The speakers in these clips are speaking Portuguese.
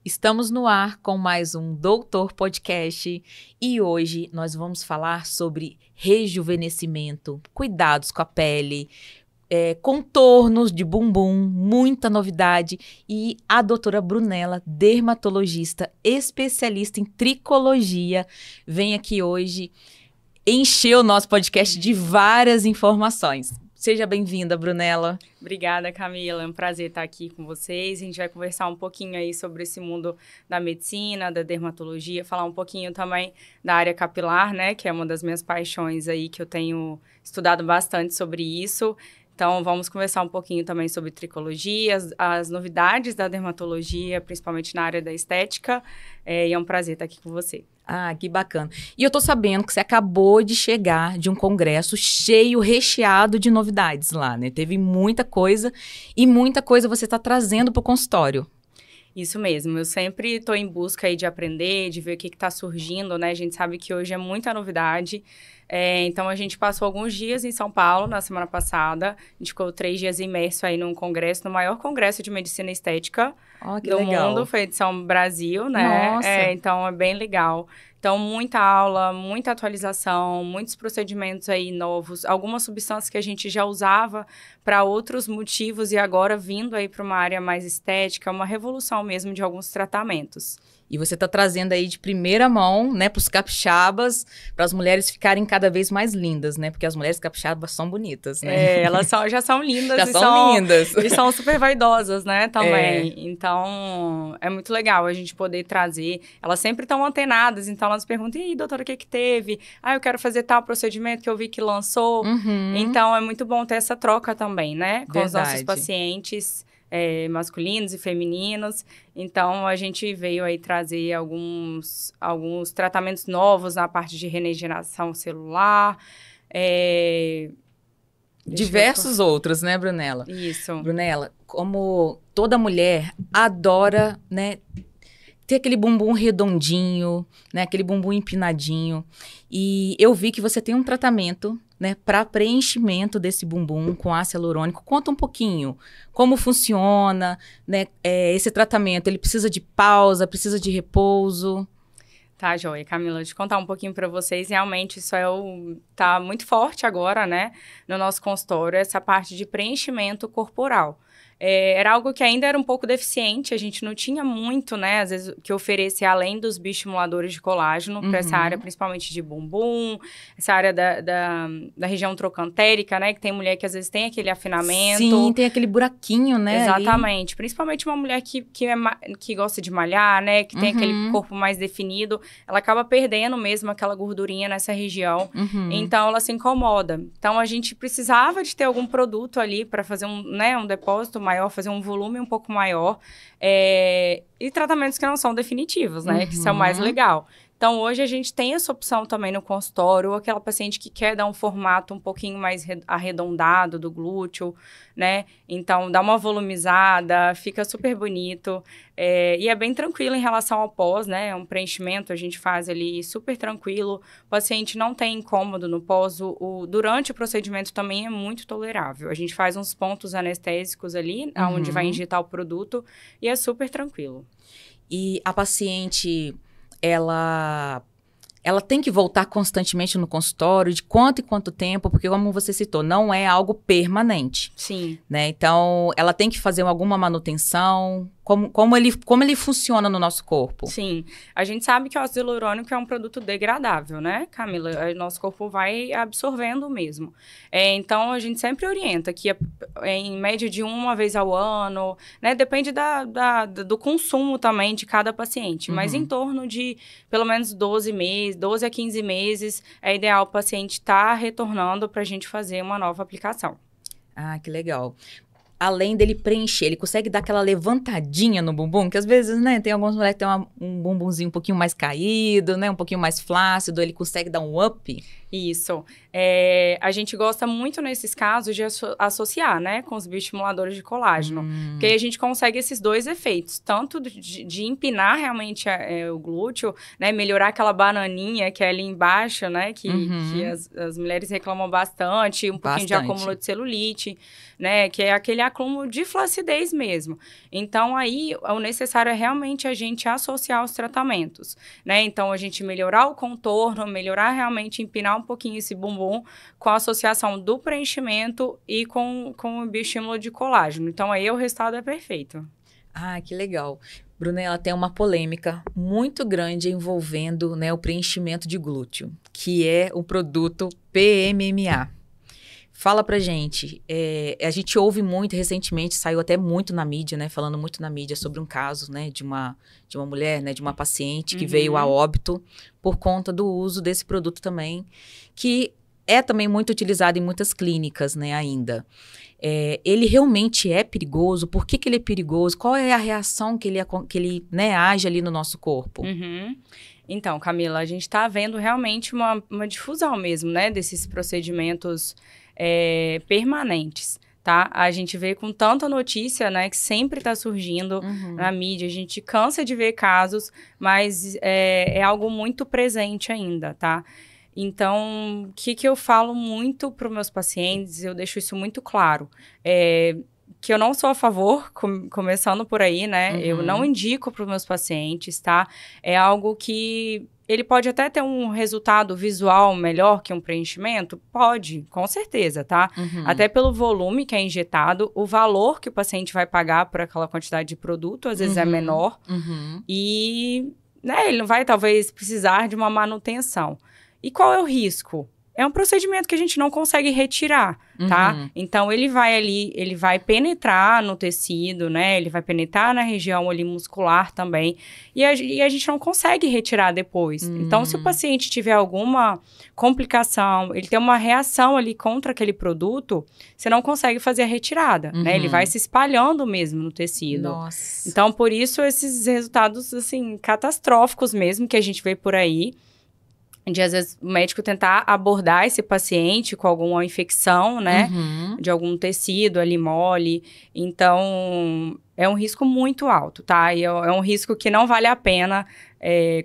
Estamos no ar com mais um Doutor Podcast e hoje nós vamos falar sobre rejuvenescimento, cuidados com a pele, contornos de bumbum, muita novidade. E a doutora Brunella, dermatologista, especialista em tricologia, vem aqui hoje encher o nosso podcast de várias informações. Seja bem-vinda, Brunella. Obrigada, Camila. É um prazer estar aqui com vocês. A gente vai conversar um pouquinho aí sobre esse mundo da medicina, da dermatologia, falar um pouquinho também da área capilar, né, que é uma das minhas paixões aí, que eu tenho estudado bastante sobre isso. Então, vamos conversar um pouquinho também sobre tricologia, as novidades da dermatologia, principalmente na área da estética. E é um prazer estar aqui com você. Ah, que bacana. E eu tô sabendo que você acabou de chegar de um congresso cheio, recheado de novidades lá, né? Teve muita coisa e muita coisa você tá trazendo pro consultório. Isso mesmo, eu sempre estou em busca aí de aprender, de ver o que está surgindo, né? A gente sabe que hoje é muita novidade. Então, a gente passou alguns dias em São Paulo, na semana passada. A gente ficou 3 dias imerso aí num congresso, no maior congresso de medicina estética do mundo. Foi a edição Brasil, né? Nossa. Então, é bem legal. Então, muita aula, muita atualização, muitos procedimentos aí novos, algumas substâncias que a gente já usava para outros motivos e agora vindo aí para uma área mais estética, uma revolução mesmo de alguns tratamentos. E você está trazendo aí de primeira mão, né, para os capixabas, para as mulheres ficarem cada vez mais lindas, né? Porque as mulheres capixabas são bonitas, né? Elas já são lindas. Já são lindas. E são super vaidosas, né, também. Então, é muito legal a gente poder trazer. Elas sempre estão antenadas, então elas perguntam, e aí, doutora, o que teve? Ah, eu quero fazer tal procedimento que eu vi que lançou. Então, é muito bom ter essa troca também, né? Com os nossos pacientes. Masculinos e femininos. Então, a gente veio aí trazer alguns tratamentos novos na parte de regeneração celular. Diversos outros, né, Brunella? Isso. Brunella, como toda mulher adora, né, ter aquele bumbum redondinho, né, aquele bumbum empinadinho. E eu vi que você tem um tratamento, né, para preenchimento desse bumbum com ácido hialurônico. Conta um pouquinho como funciona, né, esse tratamento. Ele precisa de pausa, precisa de repouso? Tá, joia. Camila, deixa eu contar um pouquinho para vocês. Realmente, isso tá muito forte agora, né, no nosso consultório, essa parte de preenchimento corporal. Era algo que ainda era um pouco deficiente, a gente não tinha muito, né, às vezes, que oferecer além dos bioestimuladores de colágeno para essa área, principalmente de bumbum, essa área da região trocantérica, né, que tem mulher que às vezes tem aquele afinamento. Sim, tem aquele buraquinho, né? Exatamente, ali. Principalmente uma mulher que gosta de malhar, né, que tem aquele corpo mais definido, ela acaba perdendo mesmo aquela gordurinha nessa região, então ela se incomoda. Então, a gente precisava de ter algum produto ali para fazer um depósito maior, fazer um volume um pouco maior, e tratamentos que não são definitivos, né, que são mais legal. Então, hoje a gente tem essa opção também no consultório, ou aquela paciente que quer dar um formato um pouquinho mais arredondado do glúteo, né? Então, dá uma volumizada, fica super bonito. E é bem tranquilo em relação ao pós, né? Um preenchimento a gente faz ali super tranquilo. O paciente não tem incômodo no pós. Durante o procedimento também é muito tolerável. A gente faz uns pontos anestésicos ali, onde vai injetar o produto, e é super tranquilo. E a paciente, ela tem que voltar constantemente no consultório, de quanto em quanto tempo, porque como você citou, não é algo permanente. Sim. Né? Então, ela tem que fazer alguma manutenção. Como ele funciona no nosso corpo? Sim. A gente sabe que o ácido hialurônico é um produto degradável, né, Camila? O nosso corpo vai absorvendo mesmo. Então, a gente sempre orienta que em média de uma vez ao ano, né? Depende do consumo também de cada paciente. Mas em torno de pelo menos 12 a 15 meses, é ideal o paciente estar retornando para a gente fazer uma nova aplicação. Ah, que legal. Além dele preencher, ele consegue dar aquela levantadinha no bumbum, que às vezes, né, tem algumas mulheres que tem um bumbumzinho um pouquinho mais caído, né, um pouquinho mais flácido, ele consegue dar um up? Isso. A gente gosta muito, nesses casos, de associar, né, com os bioestimuladores de colágeno. Porque aí a gente consegue esses dois efeitos. Tanto de empinar realmente o glúteo, né, melhorar aquela bananinha que é ali embaixo, né, que as mulheres reclamam bastante, pouquinho de acúmulo de celulite, né, que é aquele acúmulo de flacidez mesmo. Então, aí, o necessário é realmente a gente associar os tratamentos, né? Então, a gente melhorar o contorno, melhorar realmente, empinar um pouquinho esse bumbum com a associação do preenchimento e com o bioestímulo de colágeno. Então, aí o resultado é perfeito. Ah, que legal. Brunella, tem uma polêmica muito grande envolvendo, né, o preenchimento de glúteo, que é o produto PMMA. Fala pra gente, a gente ouve muito, recentemente saiu até muito na mídia, né, falando muito na mídia sobre um caso, né, de uma mulher, né, de uma paciente que veio a óbito por conta do uso desse produto também, que é também muito utilizado em muitas clínicas, né, ainda. Ele realmente é perigoso? Por que ele é perigoso? Qual é a reação que ele né, age ali no nosso corpo? Então, Camila, a gente está vendo realmente uma difusão mesmo, né, desses procedimentos permanentes, tá? A gente vê com tanta notícia, né, que sempre está surgindo na mídia, a gente cansa de ver casos, mas é algo muito presente ainda, tá? Então, o que eu falo muito para os meus pacientes, eu deixo isso muito claro, que eu não sou a favor, começando por aí, né? Eu não indico para os meus pacientes, tá? É algo que ele pode até ter um resultado visual melhor que um preenchimento? Pode, com certeza, tá? Até pelo volume que é injetado, o valor que o paciente vai pagar por aquela quantidade de produto, às vezes é menor. E, né, ele não vai, talvez, precisar de uma manutenção. E qual é o risco? É um procedimento que a gente não consegue retirar, tá? Então, ele vai ali, ele vai penetrar no tecido, né? Ele vai penetrar na região ali muscular também. E a gente não consegue retirar depois. Então, se o paciente tiver alguma complicação, ele tem uma reação ali contra aquele produto, você não consegue fazer a retirada, né? Ele vai se espalhando mesmo no tecido. Nossa. Então, por isso, esses resultados, assim, catastróficos mesmo que a gente vê por aí, de, às vezes, o médico tentar abordar esse paciente com alguma infecção, né? De algum tecido ali mole. Então, é um risco muito alto, tá? E é um risco que não vale a pena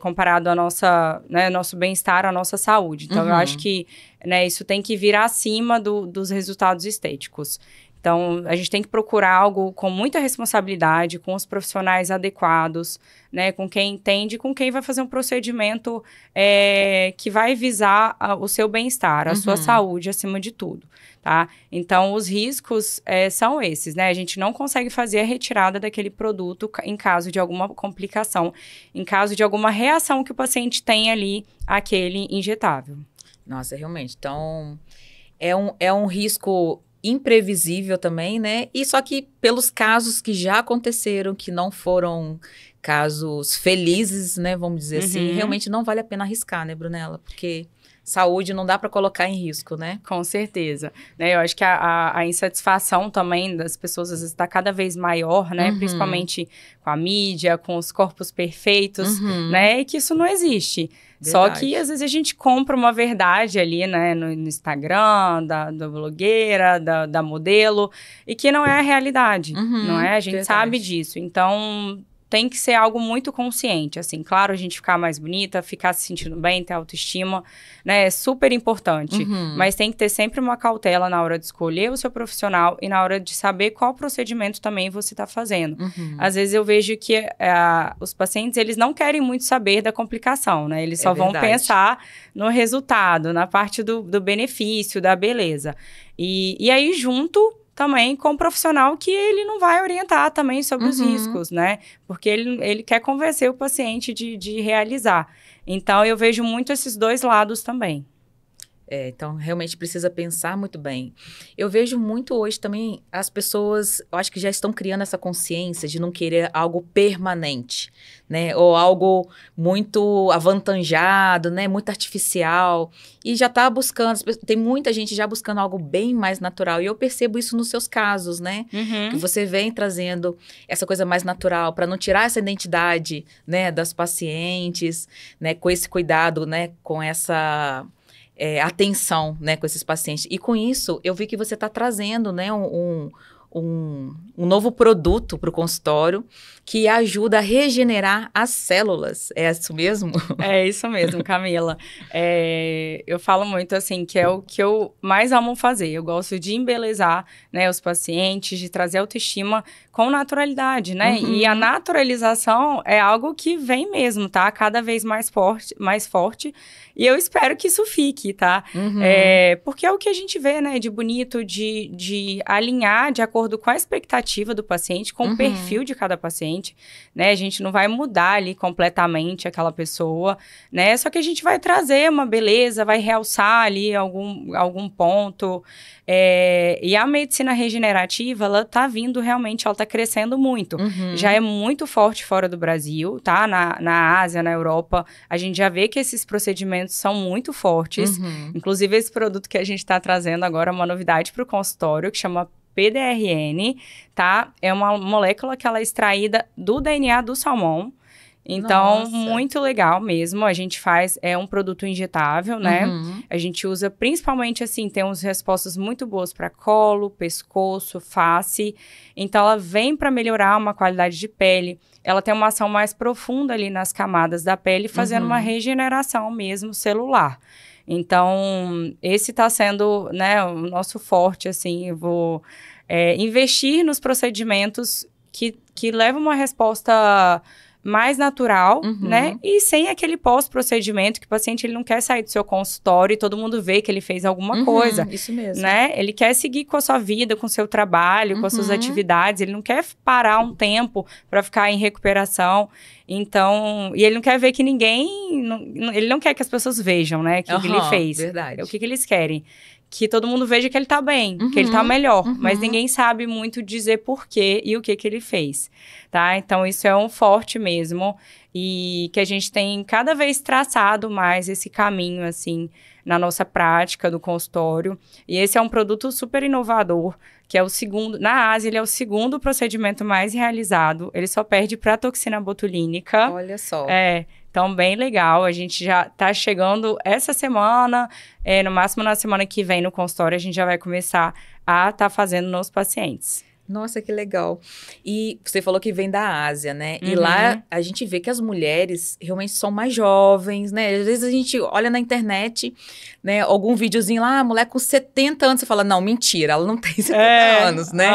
comparado ao nosso bem-estar, à nossa saúde. Então, eu acho que, né, isso tem que vir acima dos resultados estéticos. Então, a gente tem que procurar algo com muita responsabilidade, com os profissionais adequados, né, com quem entende, com quem vai fazer um procedimento que vai visar o seu bem-estar, a sua saúde acima de tudo, tá? Então, os riscos são esses, né? A gente não consegue fazer a retirada daquele produto em caso de alguma complicação, em caso de alguma reação que o paciente tem ali àquele injetável. Nossa, realmente. Então, é um risco imprevisível também, né? E só que pelos casos que já aconteceram, que não foram casos felizes, né? Vamos dizer assim, realmente não vale a pena arriscar, né, Brunella? Porque saúde não dá para colocar em risco, né? Com certeza. Né? Eu acho que a insatisfação também das pessoas, às vezes, está cada vez maior, né? Principalmente com a mídia, com os corpos perfeitos, né? E que isso não existe. Verdade. Só que, às vezes, a gente compra uma verdade ali, né? No Instagram, da blogueira, da modelo, e que não é a realidade, não é? A gente verdade. Sabe disso. Então, tem que ser algo muito consciente, assim. Claro, a gente ficar mais bonita, ficar se sentindo bem, ter autoestima, né? É super importante. Mas tem que ter sempre uma cautela na hora de escolher o seu profissional e na hora de saber qual procedimento também você está fazendo. Às vezes eu vejo que os pacientes, eles não querem muito saber da complicação, né? Eles só vão pensar no resultado, na parte do benefício, da beleza. E aí, junto também com um profissional que ele não vai orientar também sobre os riscos, né? Porque ele quer convencer o paciente de realizar. Então, eu vejo muito esses dois lados também. Então, realmente precisa pensar muito bem. Eu vejo muito hoje também as pessoas, eu acho que já estão criando essa consciência de não querer algo permanente, né? Ou algo muito avantajado, né? Muito artificial. E já está buscando, tem muita gente já buscando algo bem mais natural. E eu percebo isso nos seus casos, né? Que você vem trazendo essa coisa mais natural para não tirar essa identidade, né? Das pacientes, né? Com esse cuidado, né? Com essa atenção, né, com esses pacientes. E com isso, eu vi que você está trazendo, né, um novo produto para o consultório que ajuda a regenerar as células. É isso mesmo? É isso mesmo, Camila. Eu falo muito assim, que é o que eu mais amo fazer. Eu gosto de embelezar, né, os pacientes, de trazer autoestima com naturalidade, né? Uhum. E a naturalização é algo que vem mesmo, tá? Cada vez mais forte. E eu espero que isso fique, tá? Uhum. Porque é o que a gente vê, né? De bonito, de alinhar de acordo com a expectativa do paciente, com o perfil de cada paciente, né? A gente não vai mudar ali completamente aquela pessoa, né? Só que a gente vai trazer uma beleza, vai realçar ali algum ponto. E a medicina regenerativa, ela tá vindo realmente, ela tá crescendo muito. Uhum. Já é muito forte fora do Brasil, tá? Na Ásia, na Europa, a gente já vê que esses procedimentos são muito fortes. Uhum. Inclusive, esse produto que a gente está trazendo agora é uma novidade para o consultório, que chama PDRN, tá? É uma molécula que ela é extraída do DNA do salmão. Então, Nossa. muito legal mesmo. A gente faz, é um produto injetável, né? Uhum. A gente usa principalmente, assim, temos respostas muito boas para colo, pescoço, face. Então, ela vem para melhorar uma qualidade de pele. Ela tem uma ação mais profunda ali nas camadas da pele, fazendo uma regeneração mesmo celular. Então, esse está sendo, né, o nosso forte, assim. Eu vou investir nos procedimentos que levam uma resposta mais natural, né? E sem aquele pós-procedimento que o paciente ele não quer sair do seu consultório e todo mundo vê que ele fez alguma coisa. Isso mesmo. Né? Ele quer seguir com a sua vida, com o seu trabalho, com as suas atividades. Ele não quer parar um tempo para ficar em recuperação. Então, e ele não quer ver que ele não quer que as pessoas vejam, né? Que ele fez. Verdade. O que eles querem? Que todo mundo veja que ele tá bem, que ele tá melhor. Mas ninguém sabe muito dizer por quê e o que ele fez, tá? Então, isso é um forte mesmo. E que a gente tem cada vez traçado mais esse caminho, assim, na nossa prática do consultório. E esse é um produto super inovador, que é o segundo... Na Ásia, ele é o segundo procedimento mais realizado. Ele só perde para a toxina botulínica. Olha só. Então, bem legal. A gente já tá chegando essa semana, no máximo na semana que vem no consultório, a gente já vai começar a estar fazendo nos pacientes. Nossa, que legal. E você falou que vem da Ásia, né? E lá a gente vê que as mulheres realmente são mais jovens, né? Às vezes a gente olha na internet, né? Algum videozinho lá, a mulher com 70 anos, você fala, não, mentira, ela não tem 70 anos, né?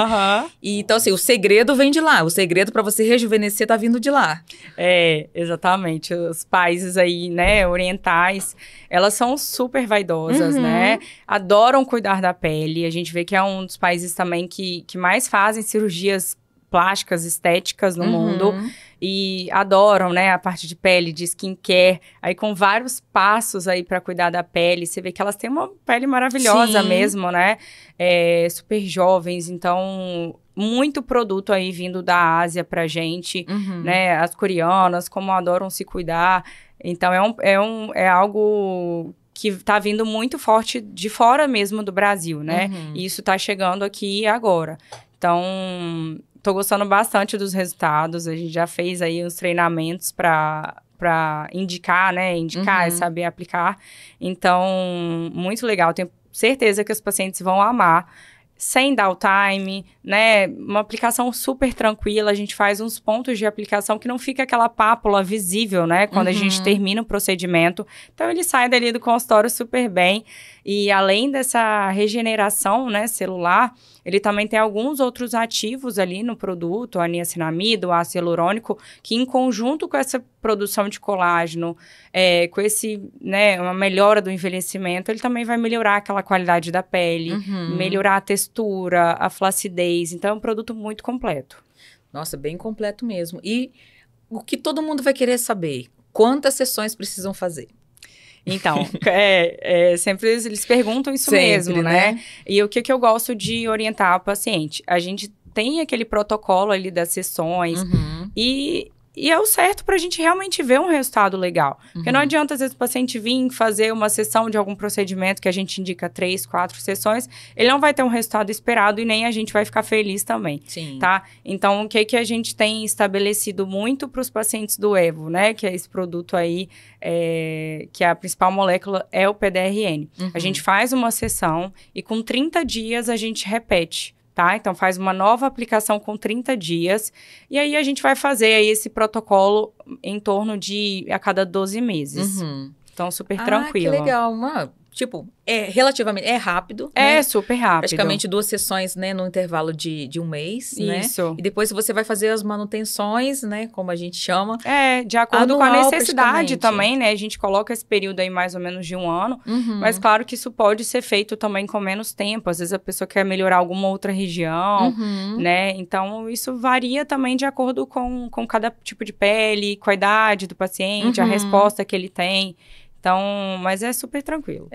E, então, assim, o segredo vem de lá. O segredo para você rejuvenescer tá vindo de lá. Exatamente. Os países aí, né, orientais, elas são super vaidosas, né? Adoram cuidar da pele. A gente vê que é um dos países também que mais fazem cirurgias plásticas, estéticas no mundo. E adoram, né, a parte de pele, de skincare. Aí com vários passos aí para cuidar da pele. Você vê que elas têm uma pele maravilhosa mesmo, né? Super jovens. Então, muito produto aí vindo da Ásia pra gente, né? As coreanas, como adoram se cuidar. Então, é algo que tá vindo muito forte de fora mesmo do Brasil, né? E isso tá chegando aqui agora. Então, tô gostando bastante dos resultados. A gente já fez aí uns treinamentos para indicar, né? Indicar e saber aplicar. Então, muito legal. Tenho certeza que os pacientes vão amar. Sem downtime, né? Uma aplicação super tranquila. A gente faz uns pontos de aplicação que não fica aquela pápula visível, né? Quando a gente termina o procedimento. Então, ele sai dali do consultório super bem. E além dessa regeneração, né, celular, ele também tem alguns outros ativos ali no produto, a niacinamida, o ácido hialurônico, que em conjunto com essa produção de colágeno, com esse, né, uma melhora do envelhecimento, ele também vai melhorar aquela qualidade da pele, melhorar a textura, a flacidez. Então, é um produto muito completo. Nossa, bem completo mesmo. E o que todo mundo vai querer saber? Quantas sessões precisam fazer? Então, sempre eles perguntam isso mesmo, né? E o que eu gosto de orientar o paciente? A gente tem aquele protocolo ali das sessões e E é o certo para a gente realmente ver um resultado legal. Porque não adianta, às vezes, o paciente vir fazer uma sessão de algum procedimento que a gente indica 3, 4 sessões, ele não vai ter um resultado esperado e nem a gente vai ficar feliz também. Sim. Tá? Então, o que a gente tem estabelecido muito para os pacientes do Evo, né? Que é esse produto aí, que a principal molécula é o PDRN. A gente faz uma sessão e com 30 dias a gente repete. Tá? Então, faz uma nova aplicação com 30 dias. E aí, a gente vai fazer aí esse protocolo em torno de a cada 12 meses. Então, super tranquilo. Que legal. Tipo, relativamente rápido. É, né? Super rápido. Praticamente 2 sessões, né, no intervalo de um mês, Isso. né? E depois você vai fazer as manutenções, né, como a gente chama. De acordo com a necessidade praticamente. também, né? A gente coloca esse período aí mais ou menos de 1 ano, mas claro que isso pode ser feito também com menos tempo. Às vezes a pessoa quer melhorar alguma outra região, né? Então, isso varia também de acordo com cada tipo de pele, com a idade do paciente, a resposta que ele tem. Então, mas é super tranquilo.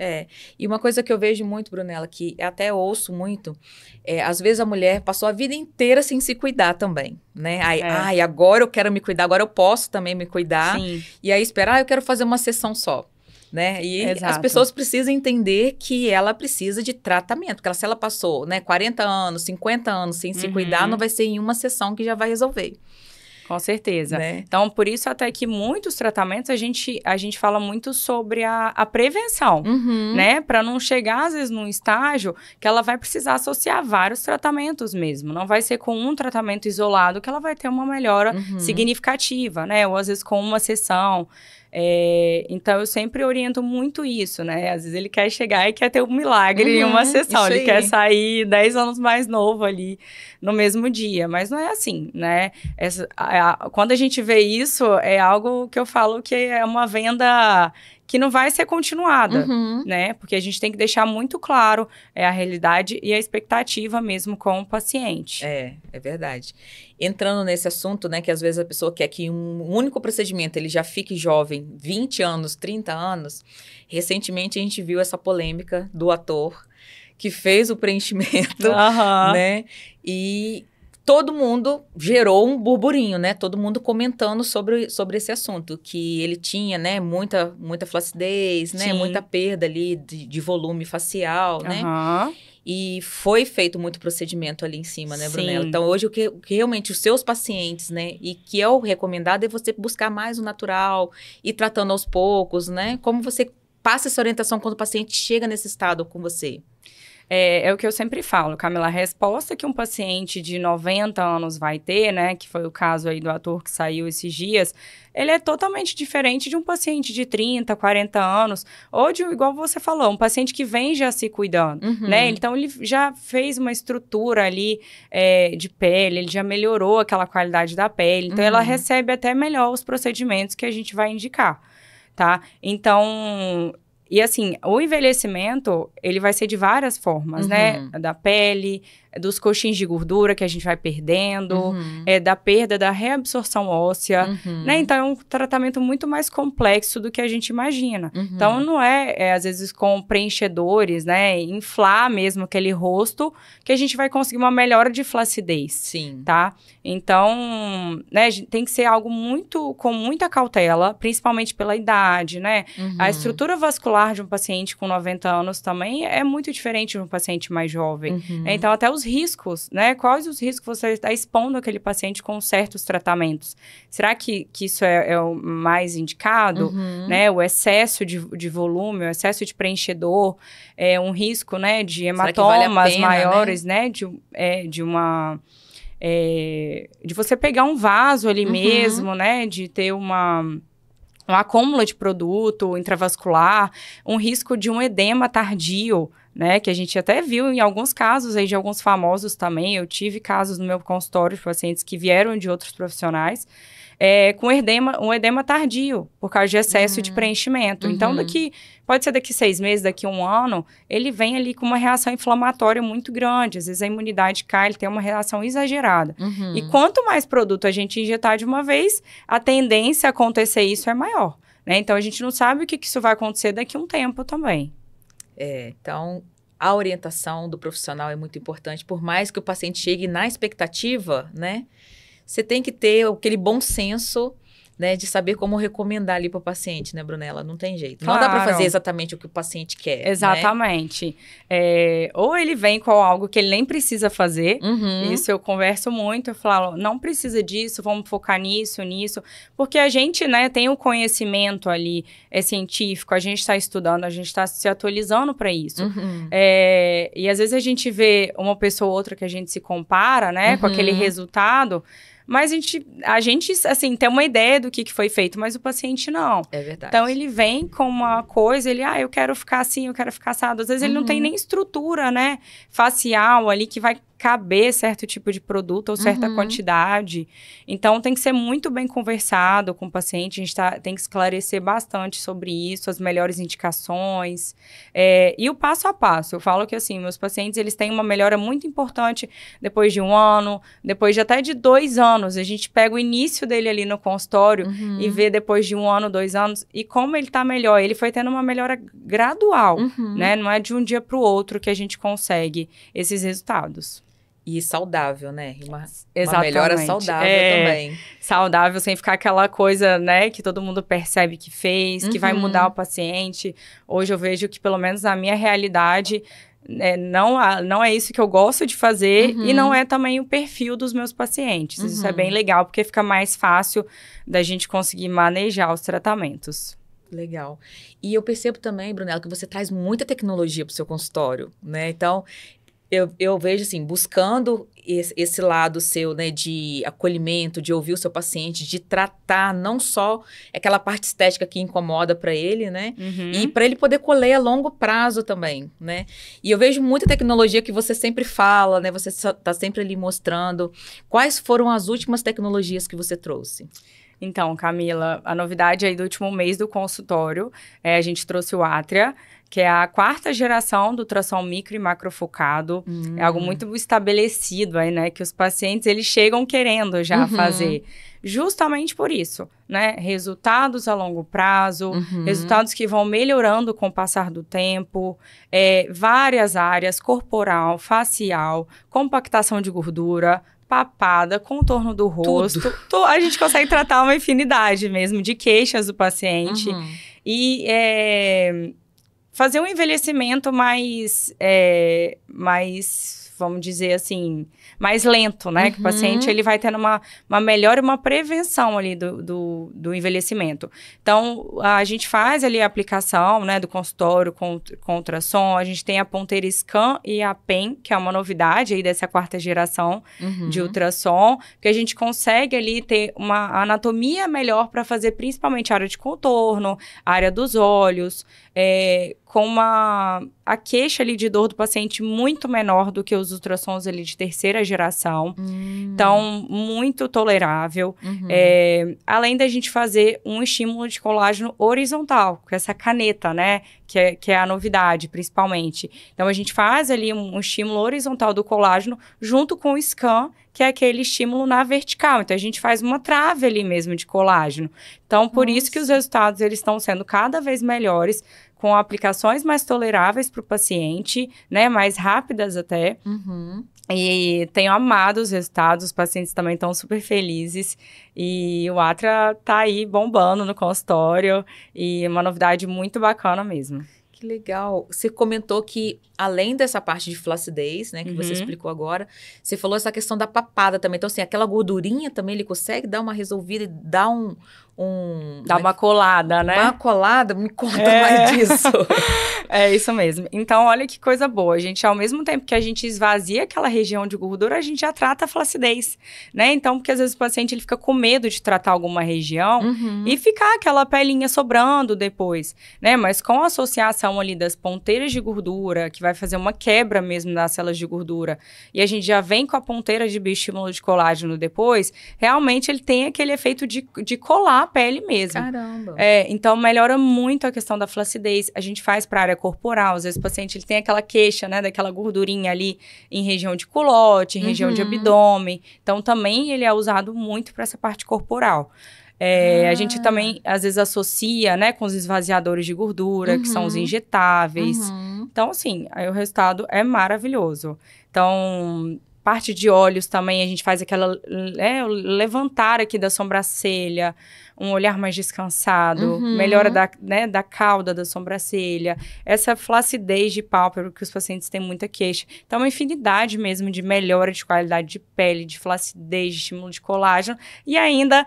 E uma coisa que eu vejo muito, Brunella, que até ouço muito, às vezes a mulher passou a vida inteira sem se cuidar também, né? Aí, agora eu quero me cuidar, agora eu posso também me cuidar. Sim. E aí esperar, eu quero fazer uma sessão só. Né? E as pessoas precisam entender que ela precisa de tratamento, porque se ela passou, né, 40 anos, 50 anos sem se cuidar, não vai ser em uma sessão que já vai resolver. Com certeza. Né? Então, por isso até que muitos tratamentos a gente fala muito sobre a prevenção, né? Para não chegar, às vezes, num estágio que ela vai precisar associar vários tratamentos mesmo. Não vai ser com um tratamento isolado que ela vai ter uma melhora significativa, né? Ou, às vezes, com uma sessão. Então, eu sempre oriento muito isso, né? Às vezes ele quer chegar e quer ter um milagre em uma sessão. Ele quer sair 10 anos mais novo ali no mesmo dia. Mas não é assim, né? Quando a gente vê isso, é algo que eu falo que é uma venda que não vai ser continuada, né? Porque a gente tem que deixar muito claro a realidade e a expectativa mesmo com o paciente. É verdade. Entrando nesse assunto, né, que às vezes a pessoa quer que um único procedimento ele já fique jovem, 20 anos, 30 anos. Recentemente a gente viu essa polêmica do ator que fez o preenchimento, né? E todo mundo gerou um burburinho, né? Todo mundo comentando sobre esse assunto, que ele tinha, né, muita flacidez, né? Muita perda ali de volume facial, né? E foi feito muito procedimento ali em cima, né, Brunella? Então, hoje, o que realmente os seus pacientes, né, e que é o recomendado é você buscar mais o natural, ir tratando aos poucos, né? Como você passa essa orientação quando o paciente chega nesse estado com você? É o que eu sempre falo, Camila, a resposta que um paciente de 90 anos vai ter, né, que foi o caso aí do ator que saiu esses dias, ele é totalmente diferente de um paciente de 30, 40 anos, ou de, igual você falou, um paciente que vem já se cuidando, né, então ele já fez uma estrutura ali de pele, ele já melhorou aquela qualidade da pele, então ela recebe até melhor os procedimentos que a gente vai indicar, tá? Então, e assim, o envelhecimento, ele vai ser de várias formas, né? Da pele, dos coxins de gordura que a gente vai perdendo, da perda da reabsorção óssea, né? Então, é um tratamento muito mais complexo do que a gente imagina. Então, não às vezes, com preenchedores, né? Inflar mesmo aquele rosto, que a gente vai conseguir uma melhora de flacidez. Sim. Tá? Então, né? Tem que ser algo com muita cautela, principalmente pela idade, né? A estrutura vascular de um paciente com 90 anos também é muito diferente de um paciente mais jovem. Então, até os riscos, né? Quais os riscos você está expondo aquele paciente com certos tratamentos? Será que isso é o mais indicado? Né? O excesso de volume, o excesso de preenchedor, é um risco, né? De hematomas vale maiores, né? De você pegar um vaso ali mesmo, né? De ter um acúmulo de produto intravascular, um risco de um edema tardio, né, que a gente até viu em alguns casos aí de alguns famosos também. Eu tive casos no meu consultório de pacientes que vieram de outros profissionais com um edema tardio, por causa de excesso de preenchimento. Então, pode ser daqui 6 meses, daqui 1 ano, ele vem ali com uma reação inflamatória muito grande. Às vezes a imunidade cai, ele tem uma reação exagerada. E quanto mais produto a gente injetar de uma vez, a tendência a acontecer isso é maior, né? Então, a gente não sabe o que isso vai acontecer daqui a um tempo também. Então, a orientação do profissional é muito importante, por mais que o paciente chegue na expectativa, né? Você tem que ter aquele bom senso né, de saber como recomendar ali para o paciente, né, Brunella? Não tem jeito. Claro. Não dá para fazer exatamente o que o paciente quer. Exatamente. Né? Ou ele vem com algo que ele nem precisa fazer. Isso eu converso muito. Eu falo, não precisa disso, vamos focar nisso. Porque a gente, né, tem o conhecimento ali, é científico, a gente está estudando, a gente está se atualizando para isso. E às vezes a gente vê uma pessoa ou outra que a gente se compara, né, com aquele resultado. Mas a gente, assim, tem uma ideia do que foi feito, mas o paciente não. É verdade. Então, ele vem com uma coisa, eu quero ficar assim, eu quero ficar assado. Às vezes, ele não tem nem estrutura, né, facial ali que vai caber certo tipo de produto ou certa quantidade. Então, tem que ser muito bem conversado com o paciente. A gente tem que esclarecer bastante sobre isso, as melhores indicações. E o passo a passo. Eu falo que, assim, meus pacientes, eles têm uma melhora muito importante depois de 1 ano, depois de até de 2 anos. A gente pega o início dele ali no consultório e vê depois de 1 ano, 2 anos, e como ele tá melhor. Ele foi tendo uma melhora gradual, né? Não é de um dia para o outro que a gente consegue esses resultados. E saudável, né? Uma melhora saudável também. Saudável, sem ficar aquela coisa, né, que todo mundo percebe que fez, que vai mudar o paciente. Hoje eu vejo que, pelo menos na minha realidade, não é isso que eu gosto de fazer e não é também o perfil dos meus pacientes. Isso é bem legal, porque fica mais fácil da gente conseguir manejar os tratamentos. Legal. E eu percebo também, Brunella, que você traz muita tecnologia para o seu consultório, né? Então, eu vejo, assim, buscando esse lado seu, né, de acolhimento, de ouvir o seu paciente, de tratar não só aquela parte estética que incomoda para ele, né, e para ele poder colher a longo prazo também, né. E eu vejo muita tecnologia que você sempre fala, né, você está sempre ali mostrando. Quais foram as últimas tecnologias que você trouxe? Então, Camila, a novidade aí do último mês do consultório, a gente trouxe o Atria, que é a 4ª geração do ultrassom micro e macrofocado. É algo muito estabelecido aí, né? Que os pacientes, eles chegam querendo já fazer. Justamente por isso, né? Resultados a longo prazo, resultados que vão melhorando com o passar do tempo, várias áreas, corporal, facial, compactação de gordura, papada, contorno do rosto. A gente consegue tratar uma infinidade mesmo de queixas do paciente. E fazer um envelhecimento mais, vamos dizer assim, mais lento, né? Que o paciente, ele vai tendo uma melhora e uma prevenção ali do envelhecimento. Então, a gente faz ali a aplicação, né, do consultório com ultrassom. A gente tem a ponteira Scan e a PEN, que é uma novidade aí dessa 4ª geração de ultrassom, que a gente consegue ali ter uma anatomia melhor para fazer principalmente a área de contorno, a área dos olhos, com a queixa ali de dor do paciente muito menor do que os ultrassons ali de 3ª geração. Então, muito tolerável. Além da gente fazer um estímulo de colágeno horizontal, com essa caneta, né? Que é a novidade, principalmente. Então, a gente faz ali um estímulo horizontal do colágeno junto com o scan, que é aquele estímulo na vertical. Então, a gente faz uma trave ali mesmo de colágeno. Então, por isso que os resultados, eles estão sendo cada vez melhores, com aplicações mais toleráveis para o paciente, né? Mais rápidas até. E tenho amado os resultados, os pacientes também estão super felizes. E o Atria tá aí bombando no consultório. E uma novidade muito bacana mesmo. Que legal. Você comentou que, além dessa parte de flacidez, né, que você explicou agora, você falou essa questão da papada também. Então, assim, aquela gordurinha também, ele consegue dar uma resolvida e dar Dá uma colada, né? Uma colada? Me conta mais disso. É isso mesmo. Então, olha que coisa boa. A gente, ao mesmo tempo que a gente esvazia aquela região de gordura, a gente já trata a flacidez, né? Então, porque às vezes o paciente, ele fica com medo de tratar alguma região e ficar aquela pelinha sobrando depois, né? Mas com a associação ali das ponteiras de gordura, que vai fazer uma quebra mesmo das células de gordura, e a gente já vem com a ponteira de bioestímulo de colágeno depois, realmente ele tem aquele efeito de colar a pele mesmo. Caramba! Então, melhora muito a questão da flacidez. A gente faz para a área corporal. Às vezes o paciente, ele tem aquela queixa, né, daquela gordurinha ali em região de culote, em região de abdômen. Então, também ele é usado muito para essa parte corporal. A gente também, às vezes, associa, né, com os esvaziadores de gordura, que são os injetáveis. Então, assim, aí o resultado é maravilhoso. Então, parte de olhos também, a gente faz aquela levantar aqui da sobrancelha, um olhar mais descansado, melhora da cauda da sobrancelha, essa flacidez de pálpebra que os pacientes têm muita queixa. Então, uma infinidade mesmo de melhora de qualidade de pele, de flacidez, de estímulo de colágeno, e ainda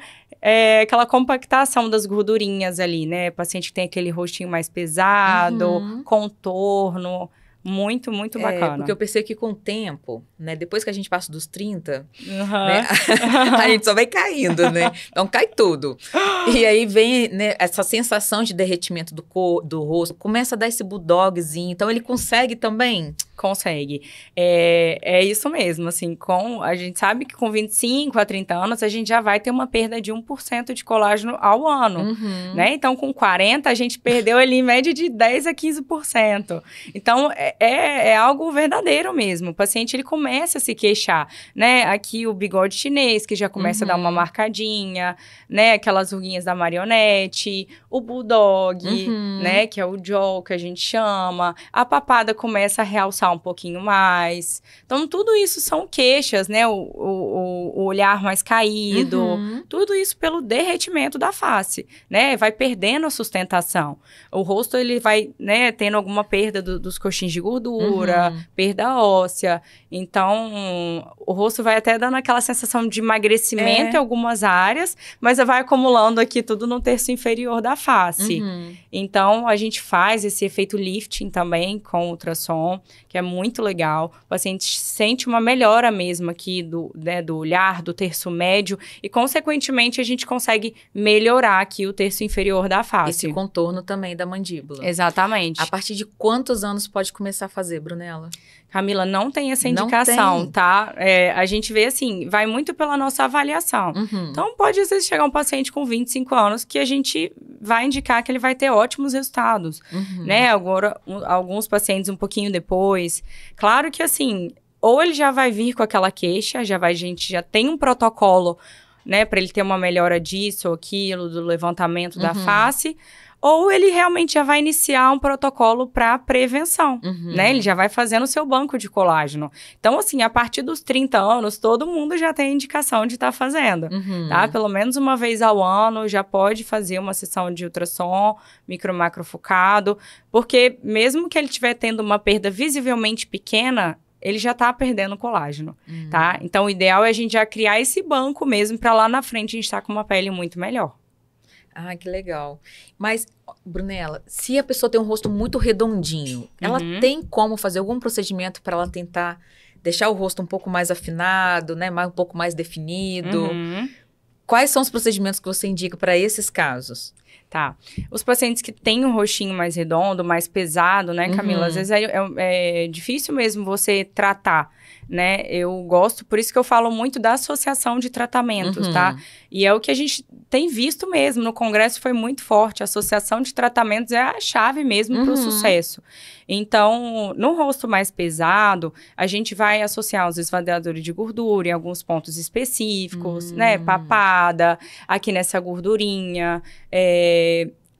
aquela compactação das gordurinhas ali, né? O paciente que tem aquele rostinho mais pesado, contorno. Muito, muito bacana. Porque eu percebo que com o tempo, né? Depois que a gente passa dos 30, né, a gente só vai caindo, né? Então cai tudo. E aí vem, né, essa sensação de derretimento do rosto, começa a dar esse bulldogzinho. Então ele consegue também? Consegue. É isso mesmo, assim, a gente sabe que com 25 a 30 anos, a gente já vai ter uma perda de 1% de colágeno ao ano, né? Então, com 40, a gente perdeu ali em média de 10 a 15%. Então, é algo verdadeiro mesmo. O paciente, ele começa a se queixar, né? Aqui o bigode chinês, que já começa a dar uma marcadinha, né? Aquelas ruguinhas da marionete, o bulldog, né? Que é o jaw, que a gente chama. A papada começa a realçar um pouquinho mais. Então, tudo isso são queixas, né? O olhar mais caído. Tudo isso pelo derretimento da face, né? Vai perdendo a sustentação. O rosto, ele vai, né, tendo alguma perda dos coxins de gordura, perda óssea. Então, o rosto vai até dando aquela sensação de emagrecimento em algumas áreas, mas vai acumulando aqui tudo no terço inferior da face. Então, a gente faz esse efeito lifting também com ultrassom, que é muito legal. O paciente sente uma melhora mesmo aqui do olhar, do terço médio, e, consequentemente, a gente consegue melhorar aqui o terço inferior da face. Esse contorno também da mandíbula. Exatamente. A partir de quantos anos pode começar a fazer, Brunella? Camila, não tem essa indicação, tá? A gente vê assim, vai muito pela nossa avaliação. Então, pode às vezes chegar um paciente com 25 anos que a gente vai indicar que ele vai ter ótimos resultados, né? Agora, alguns pacientes um pouquinho depois. Claro que assim, ou ele já vai vir com aquela queixa, a gente já tem um protocolo, né? Para ele ter uma melhora disso ou aquilo, do levantamento da face. Ou ele realmente já vai iniciar um protocolo para prevenção, né? Ele já vai fazendo o seu banco de colágeno. Então, assim, a partir dos 30 anos, todo mundo já tem indicação de estar fazendo, tá? Pelo menos uma vez ao ano, já pode fazer uma sessão de ultrassom, micro-macrofocado, porque mesmo que ele estiver tendo uma perda visivelmente pequena, ele já tá perdendo colágeno, tá? Então, o ideal é a gente já criar esse banco mesmo para lá na frente a gente estar com uma pele muito melhor. Ah, que legal. Mas, Brunella, se a pessoa tem um rosto muito redondinho, ela tem como fazer algum procedimento para ela tentar deixar o rosto um pouco mais afinado, né? Um pouco mais definido? Quais são os procedimentos que você indica para esses casos? Tá. Os pacientes que têm um rostinho mais redondo, mais pesado, né, Camila? Às vezes é difícil mesmo você tratar, né? Eu gosto, por isso que eu falo muito da associação de tratamentos, tá? E é o que a gente tem visto mesmo, no congresso foi muito forte, a associação de tratamentos é a chave mesmo para o sucesso. Então, no rosto mais pesado, a gente vai associar os esvaziadores de gordura em alguns pontos específicos, né? Papada, aqui nessa gordurinha,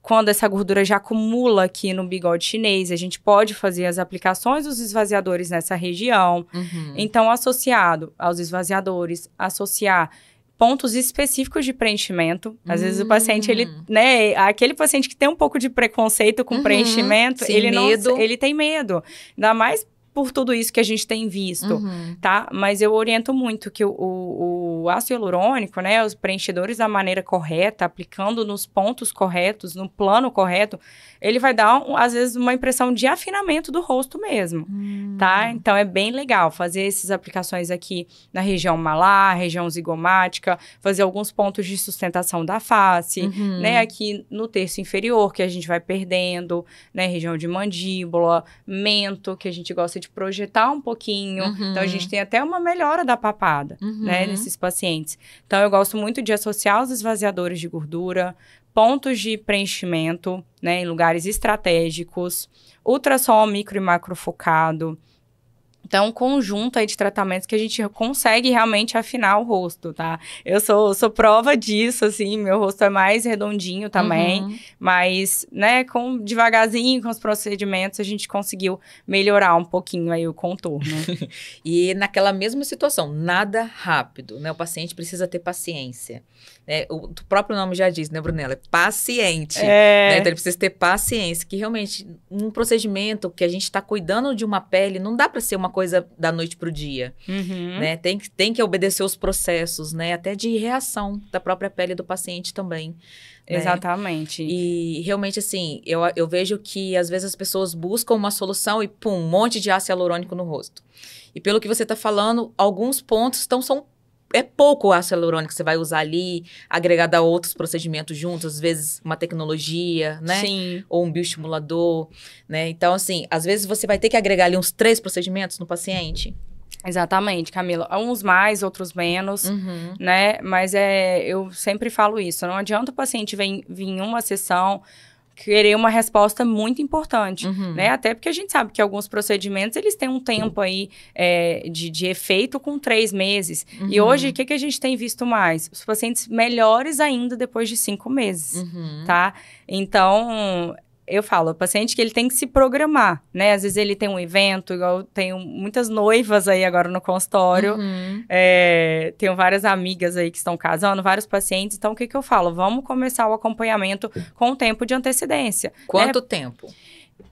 quando essa gordura já acumula aqui no bigode chinês, a gente pode fazer as aplicações dos esvaziadores nessa região. Então, associado aos esvaziadores, associar pontos específicos de preenchimento. Às vezes o paciente, ele, né, aquele paciente que tem um pouco de preconceito com preenchimento, ele tem medo. Ainda mais por tudo isso que a gente tem visto, tá? Mas eu oriento muito que o ácido hialurônico, né, os preenchedores da maneira correta, aplicando nos pontos corretos, no plano correto, ele vai dar, às vezes, uma impressão de afinamento do rosto mesmo, tá? Então, é bem legal fazer essas aplicações aqui na região malar, região zigomática, fazer alguns pontos de sustentação da face, né? Aqui no terço inferior, que a gente vai perdendo, né? Região de mandíbula, mento, que a gente gosta de projetar um pouquinho. Então, a gente tem até uma melhora da papada, né? Nesses pacientes. Então, eu gosto muito de associar os esvaziadores de gordura, pontos de preenchimento, né, em lugares estratégicos, ultrassom micro e macrofocado, Então, um conjunto aí de tratamentos que a gente consegue realmente afinar o rosto, tá? Eu sou prova disso, assim, meu rosto é mais redondinho também, mas, né, devagarzinho, com os procedimentos, a gente conseguiu melhorar um pouquinho aí o contorno. E naquela mesma situação, nada rápido, né? O paciente precisa ter paciência. O próprio nome já diz, né, Brunella? É paciente. Né? Então, ele precisa ter paciência, que realmente, um procedimento que a gente está cuidando de uma pele, não dá para ser uma coisa da noite pro dia, né? Tem que obedecer os processos, né? Até de reação da própria pele do paciente também. Né? Exatamente. E realmente, assim, eu vejo que às vezes as pessoas buscam uma solução e pum, um monte de ácido hialurônico no rosto. E pelo que você está falando, alguns pontos é pouco o ácido hialurônico que você vai usar ali, agregado a outros procedimentos juntos, às vezes uma tecnologia, né? Sim. Ou um bioestimulador, né? Então, assim, às vezes você vai ter que agregar ali uns 3 procedimentos no paciente. Exatamente, Camila. Uns mais, outros menos, né? Mas eu sempre falo isso. Não adianta o paciente vir em uma sessão querer uma resposta muito importante, né? Até porque a gente sabe que alguns procedimentos, eles têm um tempo aí de efeito com 3 meses. E hoje, o que a gente tem visto mais? Os pacientes melhores ainda depois de 5 meses, tá? Então, eu falo, o paciente que ele tem que se programar, né? Às vezes ele tem um evento, igual eu tenho muitas noivas aí agora no consultório, tenho várias amigas aí que estão casando, vários pacientes, então o que eu falo? Vamos começar o acompanhamento com o tempo de antecedência. Quanto tempo?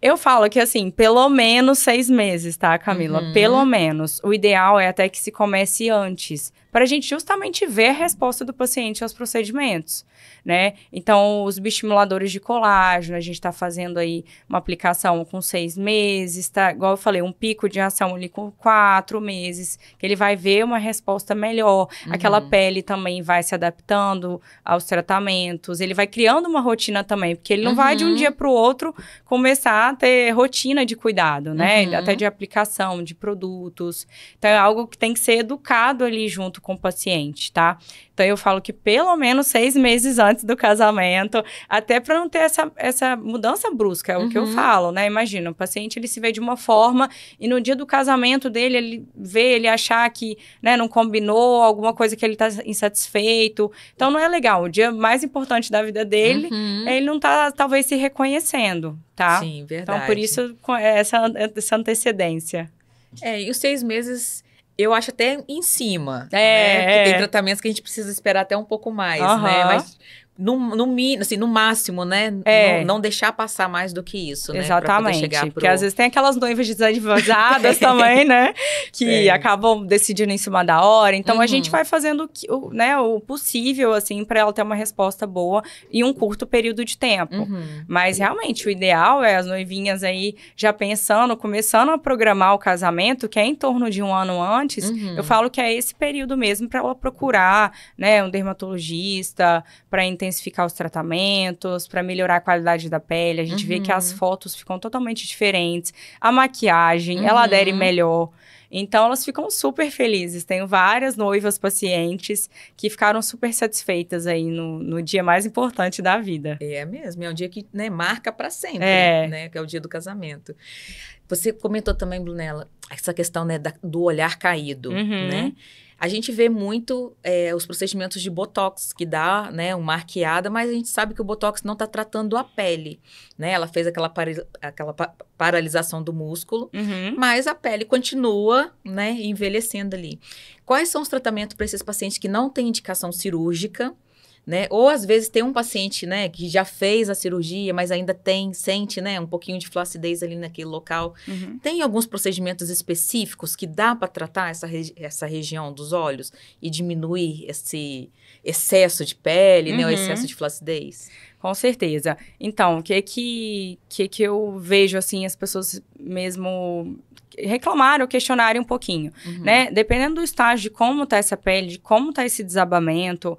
Eu falo que, assim, pelo menos 6 meses, tá, Camila? Pelo menos. O ideal é até que se comece antes, para a gente justamente ver a resposta do paciente aos procedimentos, né? Então, os bioestimuladores de colágeno, a gente tá fazendo aí uma aplicação com 6 meses, tá? Igual eu falei, um pico de ação ali com 4 meses, que ele vai ver uma resposta melhor. Aquela pele também vai se adaptando aos tratamentos, ele vai criando uma rotina também, porque ele não vai de um dia para o outro começar a ter rotina de cuidado, né? Até de aplicação de produtos. Então, é algo que tem que ser educado ali junto com o paciente, tá? Então, eu falo que pelo menos 6 meses antes do casamento, até para não ter essa mudança brusca, é o que eu falo, né? Imagina, o paciente, ele se vê de uma forma e no dia do casamento dele, ele achar que, né, não combinou, alguma coisa que ele tá insatisfeito. Então, não é legal. O dia mais importante da vida dele, ele não tá, talvez, se reconhecendo, tá? Sim, verdade. Então, por isso, essa antecedência. E os 6 meses, eu acho até em cima, né? Porque tem tratamentos que a gente precisa esperar até um pouco mais, né? Mas no máximo, né? Não deixar passar mais do que isso, né? Exatamente. Porque às vezes tem aquelas noivas desadvogadas também, né? Que acabam decidindo em cima da hora. Então, a gente vai fazendo o possível, assim, para ela ter uma resposta boa em um curto período de tempo. Mas, realmente, o ideal é as noivinhas aí já pensando, começando a programar o casamento, que é em torno de 1 ano antes. Eu falo que é esse período mesmo para ela procurar, né? Um dermatologista, para intensificar os tratamentos, para melhorar a qualidade da pele. A gente vê que as fotos ficam totalmente diferentes. A maquiagem, ela adere melhor. Então, elas ficam super felizes. Tenho várias noivas pacientes que ficaram super satisfeitas aí no dia mais importante da vida. É mesmo, é um dia que, né, marca para sempre, né? Que é o dia do casamento. Você comentou também, Brunella, essa questão, né, do olhar caído, né? A gente vê muito os procedimentos de Botox, que dá, né, uma arqueada, mas a gente sabe que o Botox não está tratando a pele, né? Ela fez aquela paralisação do músculo, mas a pele continua, né, envelhecendo ali. Quais são os tratamentos para esses pacientes que não têm indicação cirúrgica, né? Ou às vezes tem um paciente, né, que já fez a cirurgia, mas ainda sente, né, um pouquinho de flacidez ali naquele local. Tem alguns procedimentos específicos que dá para tratar essa região dos olhos e diminuir esse excesso de pele, né, o excesso de flacidez? Com certeza. Então, o que eu vejo, assim, as pessoas mesmo reclamarem ou questionarem um pouquinho, né? Dependendo do estágio de como tá essa pele, de como tá esse desabamento,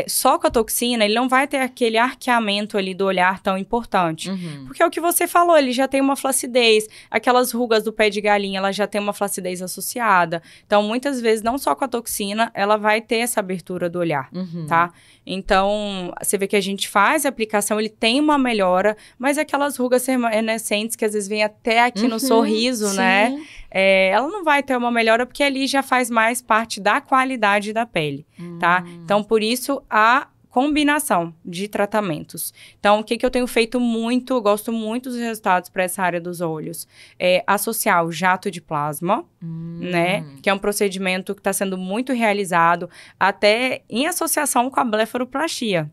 só com a toxina, ele não vai ter aquele arqueamento ali do olhar tão importante. Porque é o que você falou, ele já tem uma flacidez, aquelas rugas do pé de galinha, ela já tem uma flacidez associada. Então, muitas vezes, não só com a toxina, ela vai ter essa abertura do olhar, tá? Então, você vê que a gente faz faz a aplicação, ele tem uma melhora, mas aquelas rugas remanescentes que às vezes vem até aqui no sorriso, sim. né? Ela não vai ter uma melhora porque ali já faz mais parte da qualidade da pele, tá? Então, por isso, a combinação de tratamentos. Então, o que eu tenho feito muito, eu gosto muito dos resultados para essa área dos olhos, é associar o jato de plasma, né? Que é um procedimento que está sendo muito realizado, até em associação com a blefaroplastia,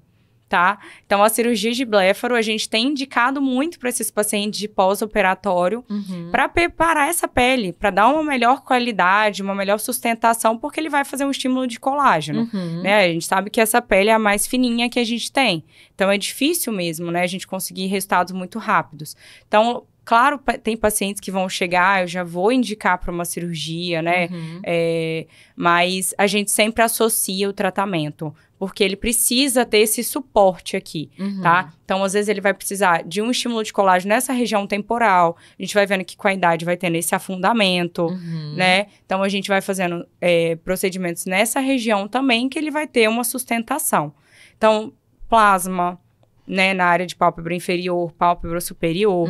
tá? Então, a cirurgia de blefaro, a gente tem indicado muito para esses pacientes de pós-operatório para preparar essa pele, para dar uma melhor qualidade, uma melhor sustentação, porque ele vai fazer um estímulo de colágeno, né? A gente sabe que essa pele é a mais fininha que a gente tem. Então, é difícil mesmo, né? A gente conseguir resultados muito rápidos. Então, claro, tem pacientes que vão chegar, eu já vou indicar para uma cirurgia, né? Mas a gente sempre associa o tratamento, porque ele precisa ter esse suporte aqui, tá? Então, às vezes, ele vai precisar de um estímulo de colágeno nessa região temporal. A gente vai vendo que com a idade vai tendo esse afundamento, né? Então, a gente vai fazendo procedimentos nessa região também, que ele vai ter uma sustentação. Então, plasma, né? Na área de pálpebra inferior, pálpebra superior.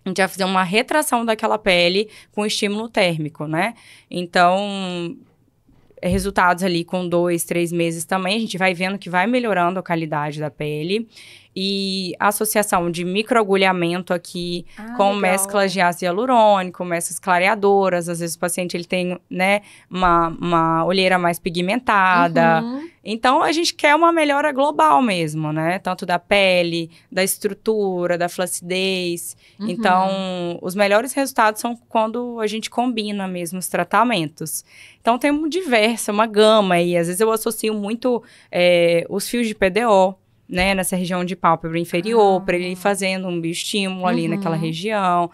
A gente vai fazer uma retração daquela pele com estímulo térmico, né? Então, resultados ali com 2, 3 meses também, a gente vai vendo que vai melhorando a qualidade da pele. E a associação de microagulhamento aqui com mesclas de ácido hialurônico, mesclas clareadoras. Às vezes o paciente ele tem, né, uma olheira mais pigmentada. Então, a gente quer uma melhora global mesmo, né? Tanto da pele, da estrutura, da flacidez. Então, os melhores resultados são quando a gente combina mesmo os tratamentos. Então, tem uma gama aí. Às vezes eu associo muito os fios de PDO, né, nessa região de pálpebra inferior, para ele ir fazendo um bioestímulo ali naquela região,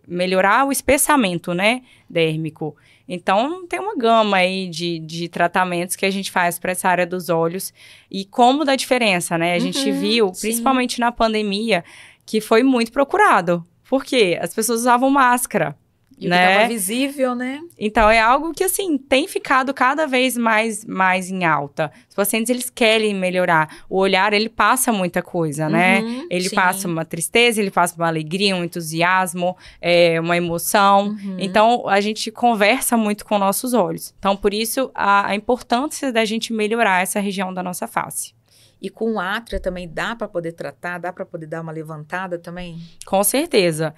melhorar o espessamento, né, dérmico. Então, tem uma gama aí de tratamentos que a gente faz para essa área dos olhos. E como dá diferença, né? A gente viu, principalmente na pandemia, que foi muito procurado. Por quê? As pessoas usavam máscara. E né? ficava visível, né? Então, é algo que, assim, tem ficado cada vez mais em alta. Os pacientes, eles querem melhorar. O olhar, ele passa muita coisa, né? Ele passa uma tristeza, ele passa uma alegria, um entusiasmo, uma emoção. Então, a gente conversa muito com nossos olhos. Então, por isso, a importância da gente melhorar essa região da nossa face. E com átria também dá para poder tratar? Dá para poder dar uma levantada também? Com certeza.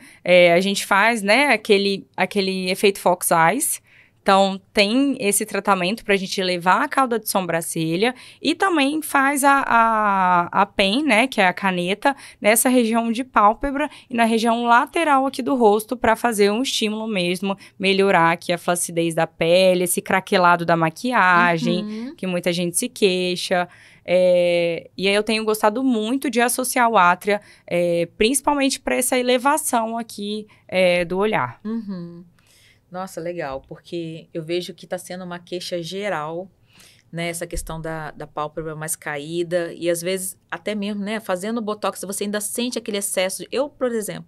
A gente faz, né, aquele efeito Fox Eyes. Então, tem esse tratamento para a gente levar a cauda de sobrancelha e também faz a pen, né, que é a caneta, nessa região de pálpebra e na região lateral aqui do rosto para fazer um estímulo mesmo, melhorar aqui a flacidez da pele, esse craquelado da maquiagem, que muita gente se queixa. E aí eu tenho gostado muito de associar o átria, principalmente para essa elevação aqui do olhar. Nossa, legal, porque eu vejo que está sendo uma queixa geral, né, essa questão da pálpebra mais caída, e às vezes até mesmo, né, fazendo botox, você ainda sente aquele excesso. Eu, por exemplo,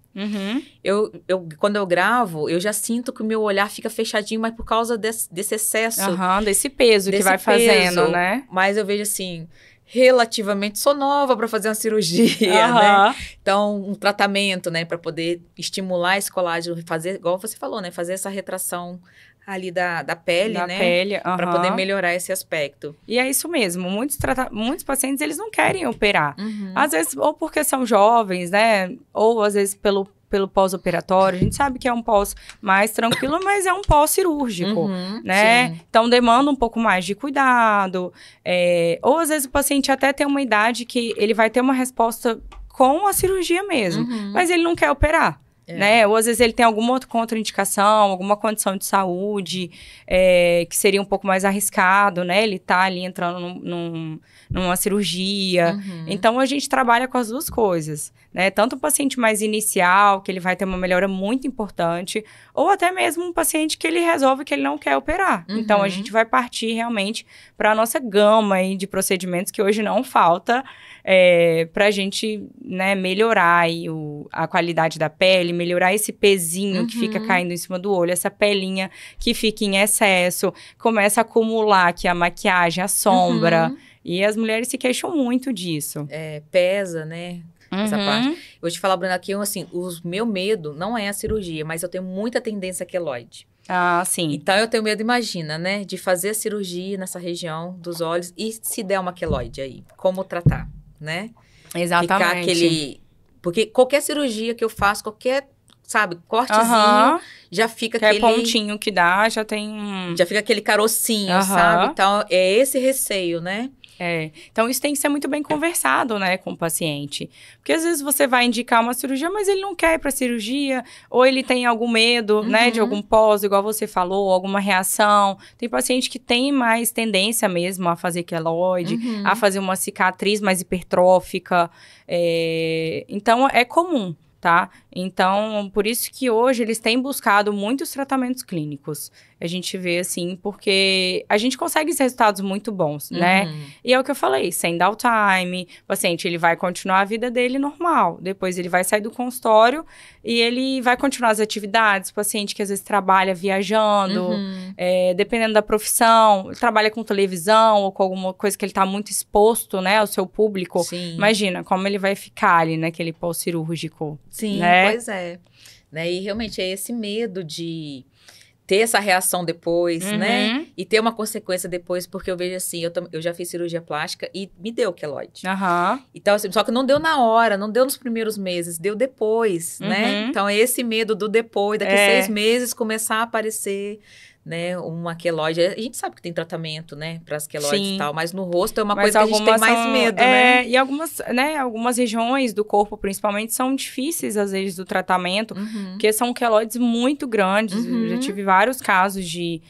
quando eu gravo, eu já sinto que o meu olhar fica fechadinho, mas por causa desse excesso. Desse peso que vai fazendo, né? Mas eu vejo assim, relativamente, sou nova para fazer uma cirurgia, né? Então, um tratamento, né, para poder estimular esse colágeno, fazer, igual você falou, né, fazer essa retração ali da pele, né? Para poder melhorar esse aspecto. E é isso mesmo. Muitos pacientes, eles não querem operar. Às vezes, ou porque são jovens, né? Ou às vezes pelo pós-operatório. A gente sabe que é um pós mais tranquilo, mas é um pós-cirúrgico, né? Sim. Então, demanda um pouco mais de cuidado. Ou, às vezes, o paciente até tem uma idade que ele vai ter uma resposta com a cirurgia mesmo, mas ele não quer operar. Né? Ou às vezes ele tem alguma outra contraindicação, alguma condição de saúde que seria um pouco mais arriscado, né? Ele tá ali entrando numa cirurgia. Então, a gente trabalha com as duas coisas, né? Tanto o paciente mais inicial, que ele vai ter uma melhora muito importante, ou até mesmo um paciente que ele resolve que ele não quer operar. Então, a gente vai partir realmente para a nossa gama aí de procedimentos que hoje não falta para a gente, né, melhorar aí a qualidade da pele, melhorar esse pezinho que fica caindo em cima do olho, essa pelinha que fica em excesso, começa a acumular aqui a maquiagem, a sombra. E as mulheres se queixam muito disso. Pesa, né? Essa parte. Eu vou te falar, Bruna, aqui, assim, o meu medo não é a cirurgia, mas eu tenho muita tendência a queloide. Ah, sim. Então, eu tenho medo, imagina, né? De fazer a cirurgia nessa região dos olhos e se der uma queloide aí, como tratar, né? Exatamente. Ficar aquele... Porque qualquer cirurgia que eu faço, qualquer, sabe, cortezinho, já fica aquele... pontinho que dá, já tem... Já fica aquele carocinho, sabe? Então, é esse receio, né? Então isso tem que ser muito bem conversado, né, com o paciente. Porque às vezes você vai indicar uma cirurgia, mas ele não quer ir pra cirurgia, ou ele tem algum medo, né, de algum pós, igual você falou, alguma reação. Tem paciente que tem mais tendência mesmo a fazer queloide, a fazer uma cicatriz mais hipertrófica. Então, é comum. Tá? Então, por isso que hoje eles têm buscado muitos tratamentos clínicos. A gente vê assim, porque a gente consegue esses resultados muito bons, né? E é o que eu falei, sem downtime, o paciente ele vai continuar a vida dele normal. Depois ele vai sair do consultório e ele vai continuar as atividades. O paciente que às vezes trabalha viajando, dependendo da profissão, ele trabalha com televisão ou com alguma coisa que ele está muito exposto, né, ao seu público. Sim. Imagina como ele vai ficar ali naquele pós-cirúrgico. Sim, né? Pois é. Né? E realmente é esse medo de ter essa reação depois, né? E ter uma consequência depois, porque eu vejo assim, eu já fiz cirurgia plástica e me deu queloide. Então, assim, só que não deu na hora, não deu nos primeiros meses, deu depois, né? Então, é esse medo do depois, daqui 6 meses começar a aparecer, né, uma queloide. A gente sabe que tem tratamento, né, para as queloides e tal, mas no rosto é uma coisa que a gente tem mais medo, né? E algumas regiões do corpo, principalmente, são difíceis, às vezes, do tratamento, porque são queloides muito grandes. Eu já tive vários casos de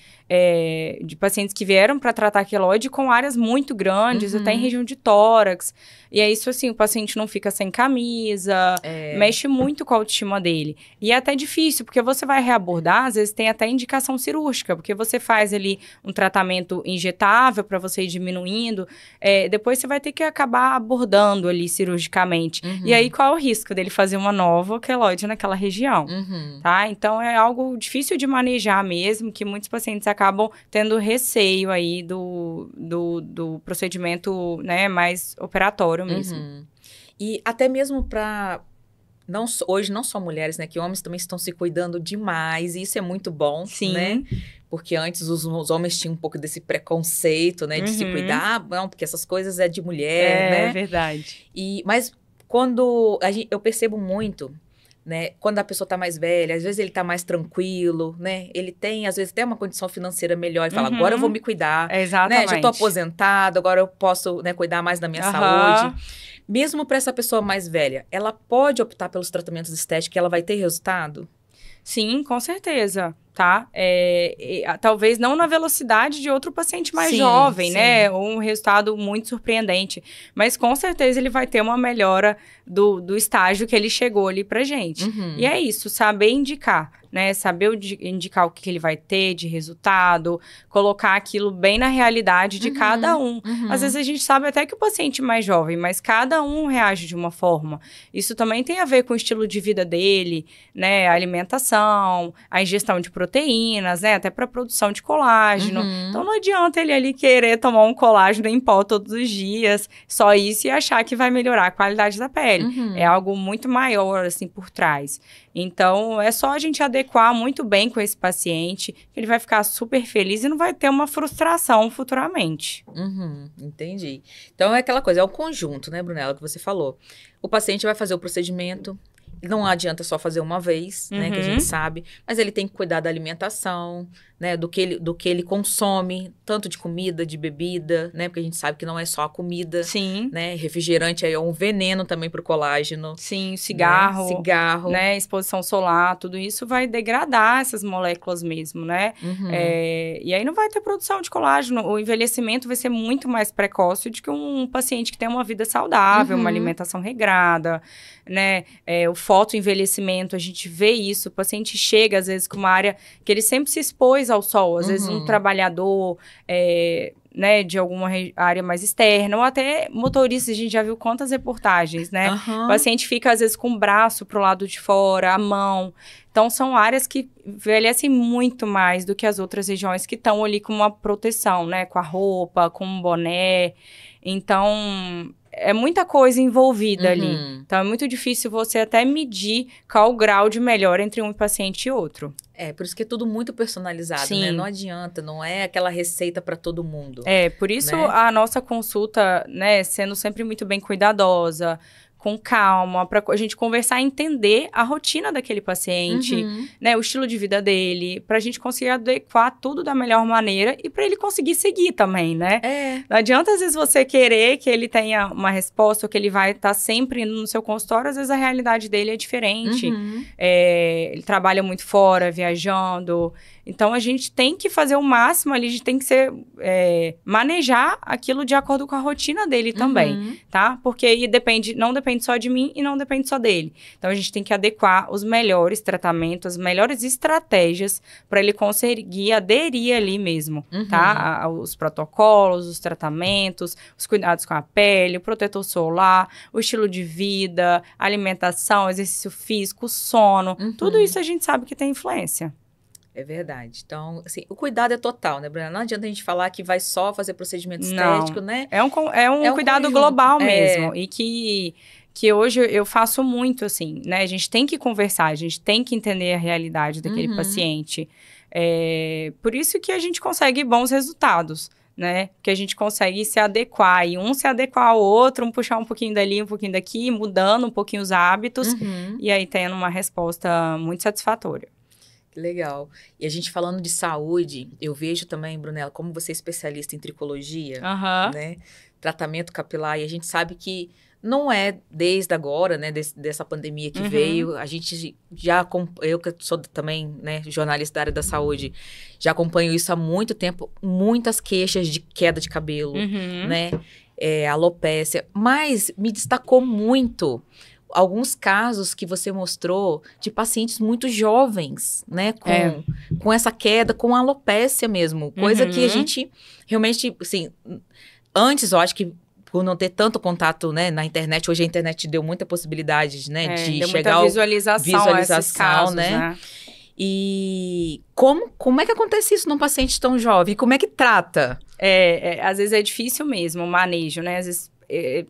pacientes que vieram para tratar queloide com áreas muito grandes, até em região de tórax. E é isso, assim, o paciente não fica sem camisa, mexe muito com a autoestima dele. E é até difícil, porque você vai reabordar, às vezes tem até indicação cirúrgica, porque você faz ali um tratamento injetável para você ir diminuindo, depois você vai ter que acabar abordando ali cirurgicamente. E aí, qual é o risco dele fazer uma nova queloide naquela região, tá? Então, é algo difícil de manejar mesmo, que muitos pacientes acabam tendo receio aí do procedimento, né, mais operatório mesmo. E até mesmo para... Hoje não só mulheres, né? Que homens também estão se cuidando demais. E isso é muito bom, né? Porque antes os homens tinham um pouco desse preconceito, né? De se cuidar. Não, porque essas coisas é de mulher, né? É verdade. Mas quando... eu percebo muito... Né? Quando a pessoa tá mais velha, às vezes ele tá mais tranquilo, né? Ele tem, às vezes, até uma condição financeira melhor e fala, agora eu vou me cuidar, exatamente, né? Já tô aposentado, agora eu posso, né, cuidar mais da minha saúde. Mesmo para essa pessoa mais velha, ela pode optar pelos tratamentos estéticos que ela vai ter resultado? Sim, com certeza, tá? Talvez não na velocidade de outro paciente mais jovem, né? Ou um resultado muito surpreendente. Mas, com certeza, ele vai ter uma melhora do estágio que ele chegou ali pra gente. E é isso, saber indicar, né? Saber indicar o que ele vai ter de resultado, colocar aquilo bem na realidade de cada um. Às vezes, a gente sabe até que o paciente é mais jovem, mas cada um reage de uma forma. Isso também tem a ver com o estilo de vida dele, né? A alimentação, a ingestão de proteínas, né? Até para produção de colágeno. Então, não adianta ele ali querer tomar um colágeno em pó todos os dias, só isso, e achar que vai melhorar a qualidade da pele. É algo muito maior, assim, por trás. Então, é só a gente adequar muito bem com esse paciente, que ele vai ficar super feliz e não vai ter uma frustração futuramente. Entendi. Então, é aquela coisa, é o conjunto, né, Brunella, que você falou. O paciente vai fazer o procedimento, não adianta só fazer uma vez, né, que a gente sabe, mas ele tem que cuidar da alimentação, né, do que ele consome, tanto de comida, de bebida, né, porque a gente sabe que não é só a comida, né, refrigerante é um veneno também pro colágeno. Sim, cigarro, né, exposição solar, tudo isso vai degradar essas moléculas mesmo, né, e aí não vai ter produção de colágeno, o envelhecimento vai ser muito mais precoce do que um paciente que tem uma vida saudável, uma alimentação regrada, né, o fotoenvelhecimento, a gente vê isso, o paciente chega às vezes com uma área que ele sempre se expôs ao sol, às vezes um trabalhador, né, de alguma área mais externa, ou até motorista, a gente já viu quantas reportagens, né? O paciente fica, às vezes, com o braço pro lado de fora, a mão. Então, são áreas que envelhecem muito mais do que as outras regiões que estão ali com uma proteção, né? Com a roupa, com um boné. Então, é muita coisa envolvida ali. Então, é muito difícil você até medir qual o grau de melhora entre um paciente e outro. Por isso que é tudo muito personalizado, Sim. né? Não adianta, não é aquela receita para todo mundo. Por isso né? a nossa consulta, né, sendo sempre muito bem cuidadosa, com calma, para a gente conversar e entender a rotina daquele paciente, né, o estilo de vida dele, para a gente conseguir adequar tudo da melhor maneira e para ele conseguir seguir também, né? Não adianta, às vezes, você querer que ele tenha uma resposta ou que ele vai estar sempre indo no seu consultório, às vezes a realidade dele é diferente. Ele trabalha muito fora, viajando. Então, a gente tem que fazer o máximo ali, a gente tem que manejar aquilo de acordo com a rotina dele também, tá? Porque aí não depende só de mim e não depende só dele. Então, a gente tem que adequar os melhores tratamentos, as melhores estratégias para ele conseguir aderir ali mesmo, tá? Os protocolos, os tratamentos, os cuidados com a pele, o protetor solar, o estilo de vida, alimentação, exercício físico, sono. Tudo isso a gente sabe que tem influência. É verdade. Então, assim, o cuidado é total, né, Bruna? Não adianta a gente falar que vai só fazer procedimento estético, né? É um cuidado conjunto. Global mesmo. E que hoje eu faço muito, assim, né? A gente tem que conversar, a gente tem que entender a realidade daquele paciente. Por isso que a gente consegue bons resultados, né? Que a gente consegue se adequar. E um se adequar ao outro, um puxar um pouquinho dali, um pouquinho daqui, mudando um pouquinho os hábitos. E aí tendo uma resposta muito satisfatória. Que legal. E a gente falando de saúde, eu vejo também, Brunella, como você é especialista em tricologia, né? Tratamento capilar, e a gente sabe que não é desde agora, né, dessa pandemia que veio, a gente eu que sou também, né, jornalista da área da saúde, já acompanho isso há muito tempo, muitas queixas de queda de cabelo, né, alopécia, mas me destacou muito alguns casos que você mostrou de pacientes muito jovens, né, com essa queda, com alopécia mesmo, coisa que a gente realmente, assim, antes eu acho que por não ter tanto contato, né, na internet, hoje a internet deu muita possibilidade, né, de chegar ao visualização a esses casos, né? E como é que acontece isso num paciente tão jovem? Como é que trata? Às vezes é difícil mesmo o manejo, né? Às vezes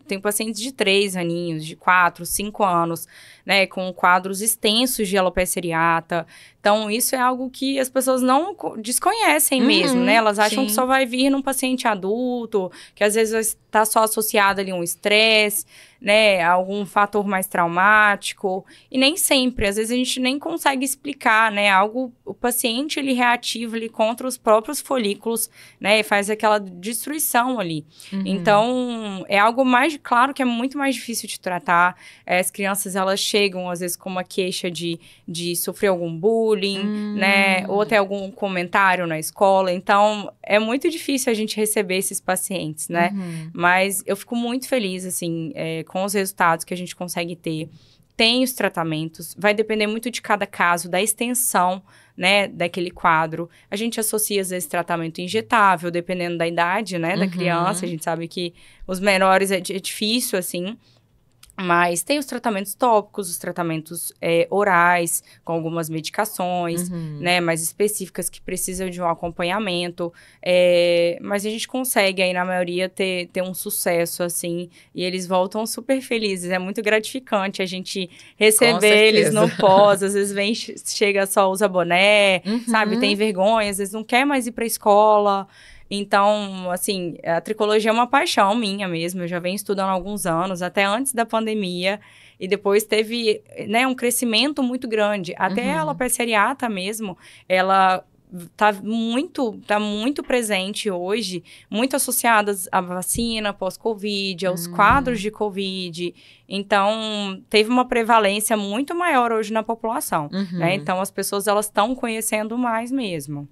tem pacientes de 3 aninhos, de 4, 5 anos, né, com quadros extensos de alopecia areata. Então, isso é algo que as pessoas não desconhecem mesmo, né? Elas acham que só vai vir num paciente adulto, que às vezes está só associado ali a um estresse, né, algum fator mais traumático, e nem sempre, às vezes a gente nem consegue explicar, né, o paciente ele reativa ali contra os próprios folículos, né, e faz aquela destruição ali. Então, é algo mais, claro que é muito mais difícil de tratar, as crianças elas chegam às vezes com uma queixa de sofrer algum bullying, né, ou até algum comentário na escola, então é muito difícil a gente receber esses pacientes, né, mas eu fico muito feliz, assim, com os resultados que a gente consegue ter. Tem os tratamentos, vai depender muito de cada caso, da extensão, né, daquele quadro. A gente associa, às vezes, tratamento injetável, dependendo da idade, né, da criança. A gente sabe que os menores é difícil, assim. Mas tem os tratamentos tópicos, os tratamentos orais, com algumas medicações, né, mais específicas que precisam de um acompanhamento. Mas a gente consegue aí, na maioria, ter um sucesso, assim, e eles voltam super felizes. É muito gratificante a gente receber eles no pós. Às vezes chega só, usa boné, sabe? Tem vergonha, às vezes não quer mais ir pra escola. Então, assim, a tricologia é uma paixão minha mesmo. Eu já venho estudando há alguns anos, até antes da pandemia. E depois teve, né, um crescimento muito grande. Até a alopecia areata mesmo, ela tá muito presente hoje, muito associada à vacina pós-Covid, aos quadros de Covid. Então, teve uma prevalência muito maior hoje na população, né? Então, as pessoas, elas estão conhecendo mais mesmo.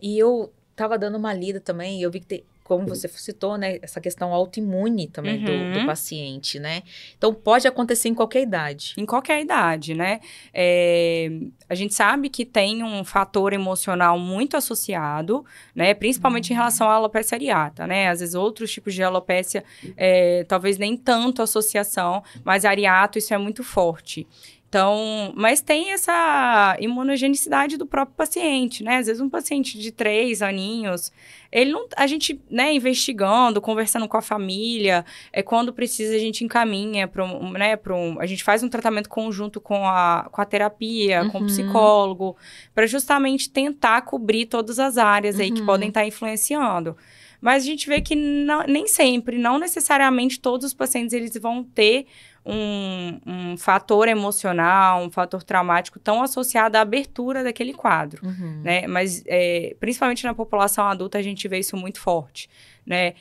E eu tava dando uma lida também, e eu vi que como você citou, né, essa questão autoimune também do paciente, né? Então, pode acontecer em qualquer idade. Em qualquer idade, né? A gente sabe que tem um fator emocional muito associado, né? Principalmente em relação à alopecia areata, né? Às vezes, outros tipos de alopecia, talvez nem tanto associação, mas areato, isso é muito forte. Então, mas tem essa imunogenicidade do próprio paciente, né? Às vezes um paciente de 3 aninhos, ele não, a gente, né, investigando, conversando com a família, quando precisa a gente encaminha para a gente faz um tratamento conjunto com a terapia, com o psicólogo, para justamente tentar cobrir todas as áreas aí que podem estar influenciando. Mas a gente vê que nem sempre, não necessariamente todos os pacientes eles vão ter um fator emocional, um fator traumático tão associado à abertura daquele quadro, né? Mas, principalmente na população adulta, a gente vê isso muito forte, né?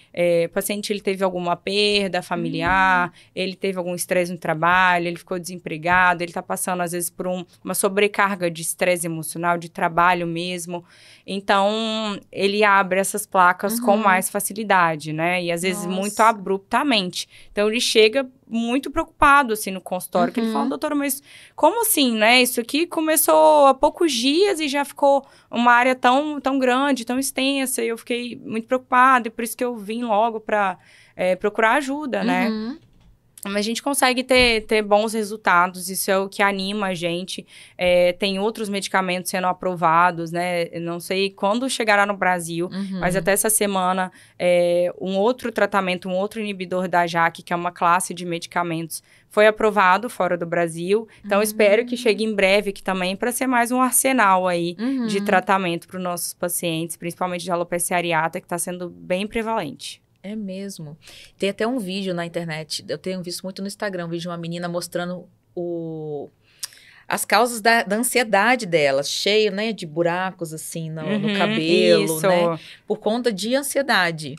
O paciente, ele teve alguma perda familiar, ele teve algum estresse no trabalho, ele ficou desempregado, ele está passando, às vezes, por uma sobrecarga de estresse emocional, de trabalho mesmo. Então, ele abre essas placas com mais facilidade, né? E, às vezes, muito abruptamente. Então, ele chega muito preocupado, assim, no consultório, que ele fala, doutora, mas como assim, né? Isso aqui começou há poucos dias e já ficou uma área tão grande, tão extensa, e eu fiquei muito preocupada, e por isso que eu vim logo para procurar ajuda, né? Mas a gente consegue ter bons resultados, isso é o que anima a gente. Tem outros medicamentos sendo aprovados, né? Eu não sei quando chegará no Brasil, mas até essa semana, um outro tratamento, um outro inibidor da JAK, que é uma classe de medicamentos, foi aprovado fora do Brasil. Então, espero que chegue em breve aqui também, para ser mais um arsenal aí de tratamento para os nossos pacientes, principalmente de alopecia areata, que está sendo bem prevalente. É mesmo. Tem até um vídeo na internet, eu tenho visto muito no Instagram, um vídeo de uma menina mostrando as causas da ansiedade dela, cheio, né, de buracos, assim, no cabelo, né? Por conta de ansiedade.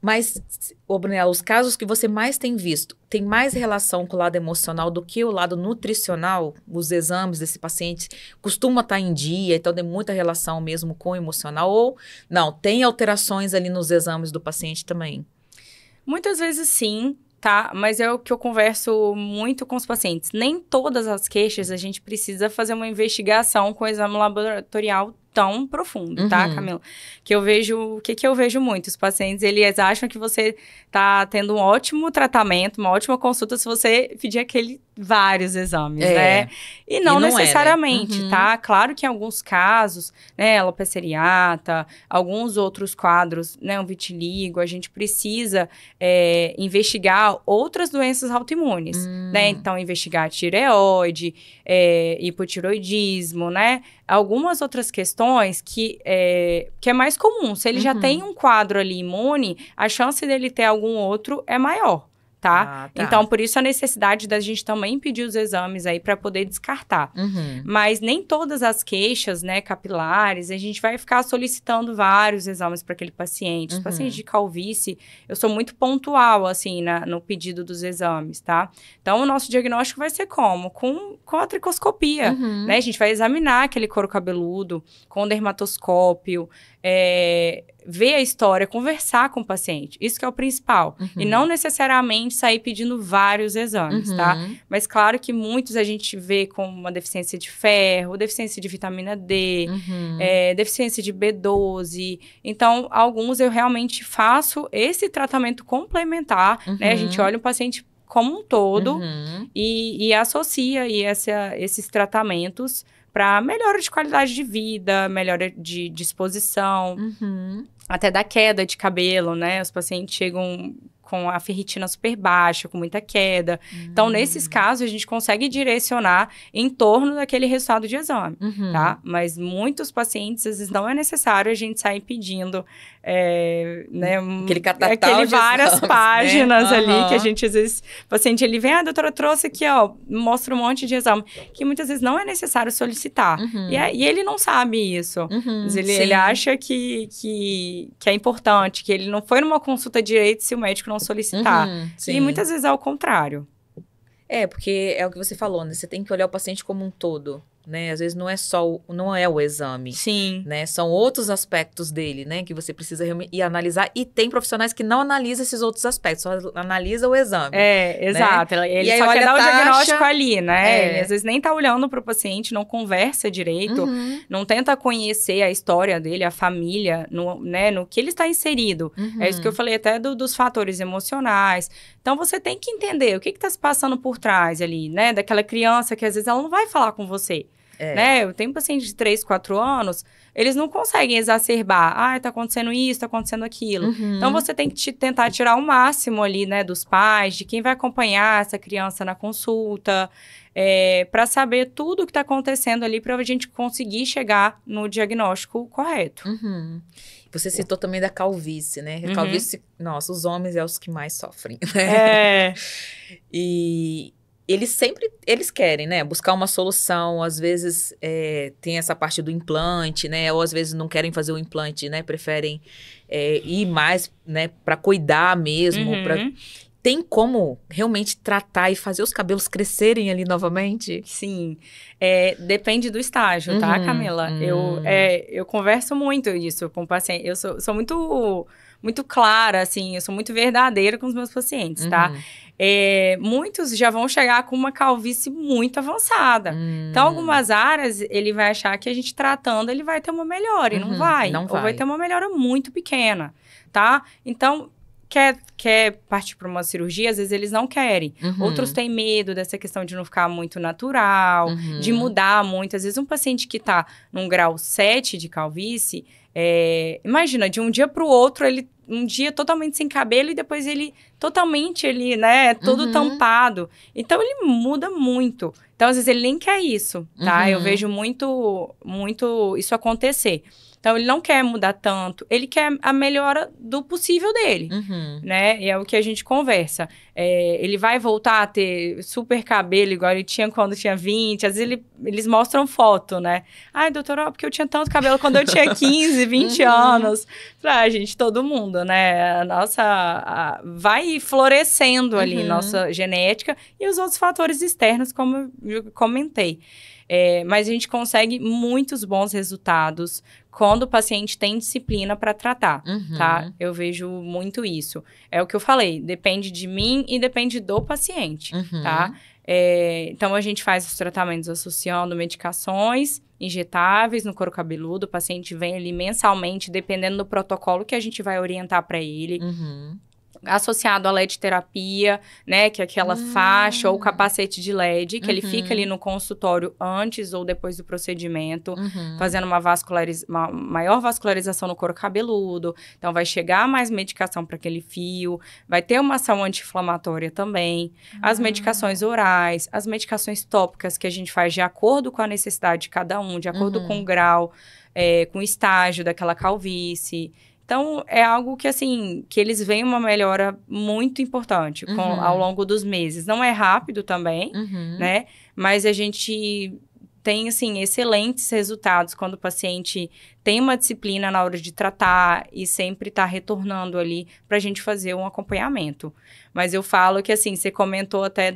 Mas, Brunella, os casos que você mais tem visto, tem mais relação com o lado emocional do que o lado nutricional? Os exames desse paciente costuma estar em dia, então tem muita relação mesmo com o emocional? Ou não, tem alterações ali nos exames do paciente também? Muitas vezes sim, tá? Mas é o que eu converso muito com os pacientes. Nem todas as queixas a gente precisa fazer uma investigação com o exame laboratorial tão profundo, tá, Camila? Que eu vejo, o que eu vejo muito? Os pacientes, eles acham que você tá tendo um ótimo tratamento, uma ótima consulta se você pedir vários exames, né? E não necessariamente, né? tá? Claro que em alguns casos, né, alopecia areata, alguns outros quadros, né, um vitiligo, a gente precisa investigar outras doenças autoimunes, né? Então, investigar tireoide, hipotiroidismo, né? Algumas outras questões que é mais comum. Se ele já tem um quadro ali imune, a chance dele ter algum outro é maior, tá? Então, por isso a necessidade da gente também pedir os exames aí para poder descartar. Mas nem todas as queixas, né, capilares, a gente vai ficar solicitando vários exames para aquele paciente. Os pacientes de calvície, eu sou muito pontual, assim, no pedido dos exames, tá? Então, o nosso diagnóstico vai ser como? Com a tricoscopia, né? A gente vai examinar aquele couro cabeludo com dermatoscópio, ver a história, conversar com o paciente. Isso que é o principal. E não necessariamente sair pedindo vários exames, tá? Mas claro que muitos a gente vê com uma deficiência de ferro, deficiência de vitamina D, deficiência de B12. Então, alguns eu realmente faço esse tratamento complementar, né? A gente olha o paciente como um todo e associa aí esses tratamentos para melhora de qualidade de vida, melhora de disposição, até da queda de cabelo, né? Os pacientes chegam com a ferritina super baixa, com muita queda. Então, nesses casos, a gente consegue direcionar em torno daquele resultado de exame, tá? Mas muitos pacientes, às vezes, não é necessário a gente sair pedindo, né? Aquele várias exames, páginas, né? ali, que a gente, às vezes, o paciente, ele vem, doutora, trouxe aqui, ó, mostra um monte de exame, que muitas vezes não é necessário solicitar. E ele não sabe isso. Mas ele acha que é importante, que ele não foi numa consulta direito se o médico não solicitar. E muitas vezes é o contrário. Porque é o que você falou, né? Você tem que olhar o paciente como um todo. né? Às vezes não é o exame. Sim. Né? São outros aspectos dele, né? Que você precisa ir analisar. E tem profissionais que não analisam esses outros aspectos, só analisa o exame. Exato. Né? Ele e aí, só quer dar o taxa... diagnóstico ali, né? Ele às vezes nem tá olhando pro paciente, não conversa direito, não tenta conhecer a história dele, a família, no que ele está inserido. É isso que eu falei até dos fatores emocionais. Então, você tem que entender o que tá se passando por trás ali, né? Daquela criança que às vezes ela não vai falar com você. Né? Eu tenho paciente de 3, 4 anos, eles não conseguem exacerbar. Tá acontecendo isso, tá acontecendo aquilo. Então, você tem que tentar tirar o máximo ali, né, dos pais, de quem vai acompanhar essa criança na consulta, para saber tudo o que tá acontecendo ali, para a gente conseguir chegar no diagnóstico correto. Você citou também da calvície, né? A calvície, nossa, os homens é os que mais sofrem, né? E... eles querem, né, buscar uma solução, às vezes tem essa parte do implante, né, ou às vezes não querem fazer o implante, né, preferem ir mais, né, para cuidar mesmo, Tem como realmente tratar e fazer os cabelos crescerem ali novamente? Sim, depende do estágio, tá, Camila? Eu converso muito isso com o paciente, eu sou muito clara, assim, eu sou muito verdadeira com os meus pacientes, tá? Muitos já vão chegar com uma calvície muito avançada. Então, algumas áreas, ele vai achar que a gente tratando, ele vai ter uma melhora, e não vai. Ou vai ter uma melhora muito pequena, tá? Então, quer partir para uma cirurgia, às vezes eles não querem. Outros têm medo dessa questão de não ficar muito natural, de mudar muito. Às vezes, um paciente que tá num grau 7 de calvície, imagina, de um dia para o outro, ele um dia totalmente sem cabelo e depois ele totalmente, né, todo tampado. Então, ele muda muito. Então, às vezes, ele nem quer isso, tá? Eu vejo muito isso acontecer. Então, ele não quer mudar tanto, ele quer a melhora do possível dele, né? E é o que a gente conversa. Ele vai voltar a ter super cabelo, igual ele tinha quando tinha 20. Às vezes, eles mostram foto, né? Ai, doutora, porque eu tinha tanto cabelo quando eu tinha 15, 20 anos. Gente, todo mundo, né? Vai florescendo ali nossa genética e os outros fatores externos, como eu comentei. Mas a gente consegue muitos bons resultados quando o paciente tem disciplina para tratar, tá? Eu vejo muito isso. É o que eu falei, depende de mim e depende do paciente, tá? Então, a gente faz os tratamentos associando medicações injetáveis no couro cabeludo. O paciente vem ali mensalmente, dependendo do protocolo que a gente vai orientar para ele. Associado à LED terapia, né, que é aquela faixa ou capacete de LED, que ele fica ali no consultório antes ou depois do procedimento, fazendo uma maior vascularização no couro cabeludo. Então, vai chegar mais medicação para aquele fio, vai ter uma ação anti-inflamatória também, as medicações orais, as medicações tópicas que a gente faz de acordo com a necessidade de cada um, de acordo com o grau, com o estágio daquela calvície. Então, é algo que, assim, que eles veem uma melhora muito importante ao longo dos meses. Não é rápido também, né? Mas a gente tem, assim, excelentes resultados quando o paciente tem uma disciplina na hora de tratar e sempre tá retornando ali pra gente fazer um acompanhamento. Mas eu falo que, assim, você comentou até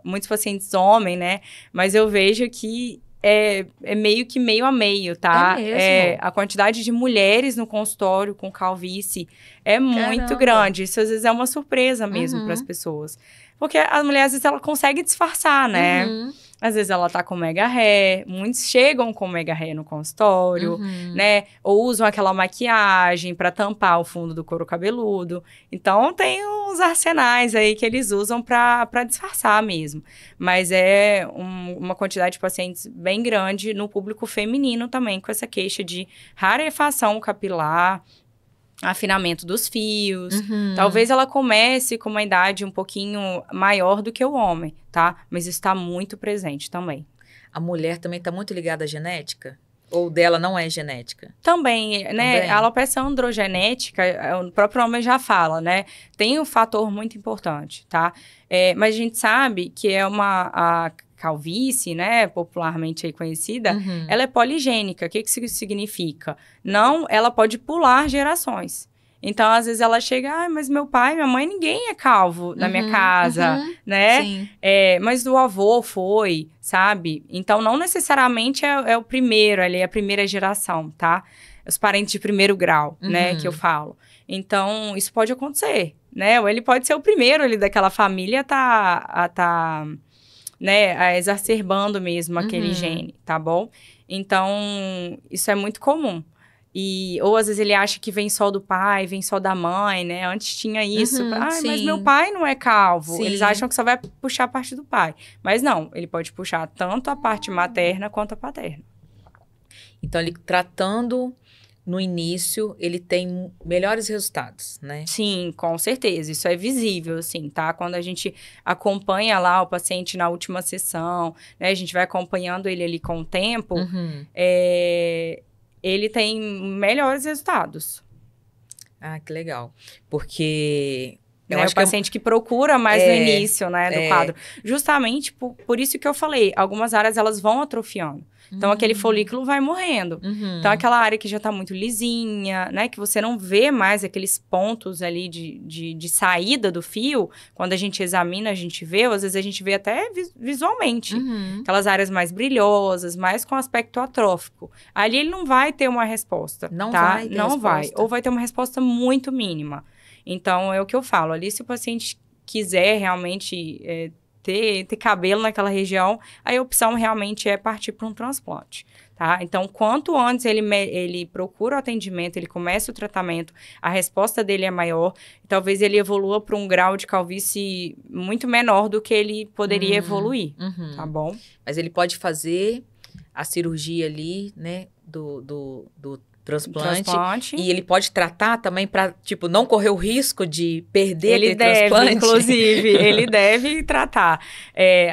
muitos pacientes homens, né? Mas eu vejo que é meio que meio a meio, tá? É mesmo? A quantidade de mulheres no consultório com calvície é muito grande. Isso, às vezes, é uma surpresa mesmo para as pessoas. Porque a mulher, às vezes, ela consegue disfarçar, né? Às vezes, ela tá com mega hair. Muitos chegam com mega hair no consultório, né? Ou usam aquela maquiagem para tampar o fundo do couro cabeludo. Então, tem uns arsenais aí que eles usam para disfarçar mesmo. Mas é uma quantidade de pacientes bem grande no público feminino também, com essa queixa de rarefação capilar, afinamento dos fios. Talvez ela comece com uma idade um pouquinho maior do que o homem, tá? Mas isso está muito presente também. A mulher também está muito ligada à genética? Ou dela não é genética? Também, né? A alopecia androgenética, o próprio nome já fala, né? Tem um fator muito importante, tá? Mas a gente sabe que a calvície, né, popularmente aí conhecida, ela é poligênica. O que isso significa? Ela pode pular gerações. Então, às vezes ela chega, mas meu pai, minha mãe, ninguém é calvo na minha casa, né? Sim. Mas o avô foi, sabe? Então, não necessariamente é o primeiro ali, a primeira geração, tá? Os parentes de primeiro grau, né, que eu falo. Então, isso pode acontecer, né? Ou ele pode ser o primeiro ali daquela família né, exacerbando mesmo aquele gene, tá bom? Então, isso é muito comum. Ou às vezes ele acha que vem só do pai, vem só da mãe, né? Antes tinha isso. Mas meu pai não é calvo. Sim. Eles acham que só vai puxar a parte do pai. Mas não, ele pode puxar tanto a parte materna quanto a paterna. Então, ele tratando no início, ele tem melhores resultados, né? Sim, com certeza. Isso é visível, assim, tá? Quando a gente acompanha lá o paciente na última sessão, né? A gente vai acompanhando ele ali com o tempo, ele tem melhores resultados. Ah, que legal. Porque... Né, o paciente que procura mais no início, né, do quadro. Justamente por isso que eu falei, algumas áreas elas vão atrofiando. Então, aquele folículo vai morrendo. Então, aquela área que já tá muito lisinha, né? Que você não vê mais aqueles pontos ali de saída do fio. Quando a gente examina, a gente vê. Ou às vezes, a gente vê até visualmente. Aquelas áreas mais brilhosas, mais com aspecto atrófico. Ali, ele não vai ter uma resposta, Não tá? vai ter Não resposta. vai. Ou vai ter uma resposta muito mínima. Então, é o que eu falo. Ali, se o paciente quiser realmente ter cabelo naquela região, aí a opção realmente é partir para um transplante, tá? Então, quanto antes ele procura o atendimento, ele começa o tratamento, a resposta dele é maior, talvez ele evolua para um grau de calvície muito menor do que ele poderia evoluir, tá bom? Mas ele pode fazer a cirurgia ali, né, do transplante. E ele pode tratar também para, tipo, não correr o risco de perder aquele transplante? Inclusive, ele deve tratar.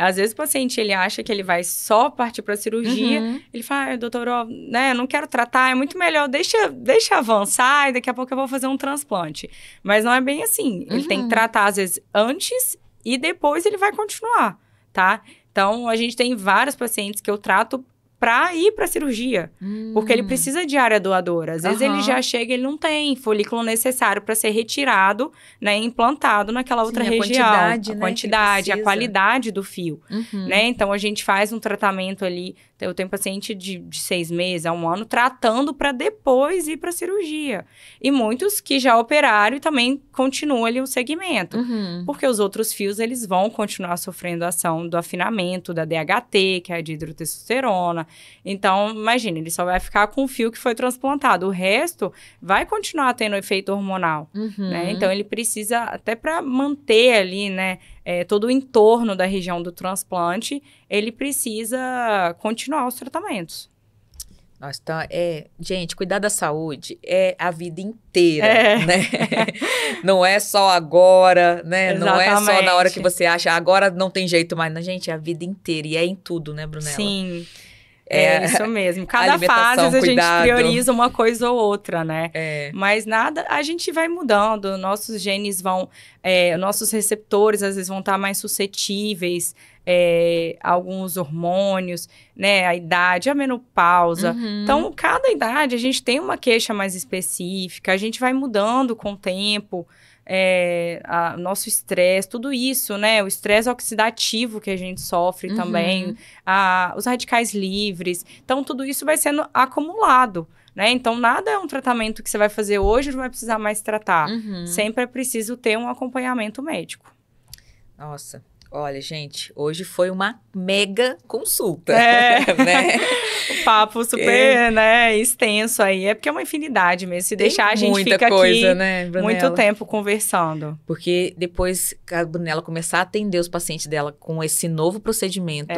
Às vezes o paciente, ele acha que ele vai só partir para cirurgia, ele fala, doutor, né, eu não quero tratar, é muito melhor, deixa avançar e daqui a pouco eu vou fazer um transplante. Mas não é bem assim. Ele tem que tratar, às vezes, antes e depois ele vai continuar, tá? Então, a gente tem vários pacientes que eu trato para ir para cirurgia, porque ele precisa de área doadora. Às vezes ele já chega e ele não tem folículo necessário para ser retirado, né, implantado naquela outra região. A quantidade, a qualidade do fio, né? Então, a gente faz um tratamento ali, eu tenho paciente de 6 meses a 1 ano, tratando para depois ir para cirurgia. E muitos que já operaram e também continuam ali o segmento, porque os outros fios, eles vão continuar sofrendo a ação do afinamento, da DHT, que é a dihidrotestosterona. Então, imagina, ele só vai ficar com o fio que foi transplantado. O resto vai continuar tendo efeito hormonal, né? Então, ele precisa, até para manter ali, né, todo o entorno da região do transplante, ele precisa continuar os tratamentos. Nossa, então, gente, cuidar da saúde é a vida inteira, né? Não é só agora, né? Exatamente. Não é só na hora que você acha, agora não tem jeito mais. Não, gente, é a vida inteira. E é em tudo, né, Brunella? Sim. É isso mesmo. Cada fase a gente prioriza uma coisa ou outra, né? Mas nada, a gente vai mudando. Nossos genes vão... nossos receptores, às vezes, vão estar mais suscetíveis a alguns hormônios, né? A idade, a menopausa. Então, cada idade, a gente tem uma queixa mais específica. A gente vai mudando com o tempo. Nosso estresse, tudo isso, né? O estresse oxidativo que a gente sofre também, os radicais livres. Então, tudo isso vai sendo acumulado, né? Então, nada é um tratamento que você vai fazer hoje e não vai precisar mais tratar. Sempre é preciso ter um acompanhamento médico. Nossa, olha, gente, hoje foi uma mega consulta, né? O papo super, né, extenso aí. É porque é uma infinidade mesmo. Se deixar, a gente fica coisa, aqui né, muito tempo conversando. Porque depois que a Brunella começar a atender os pacientes dela com esse novo procedimento,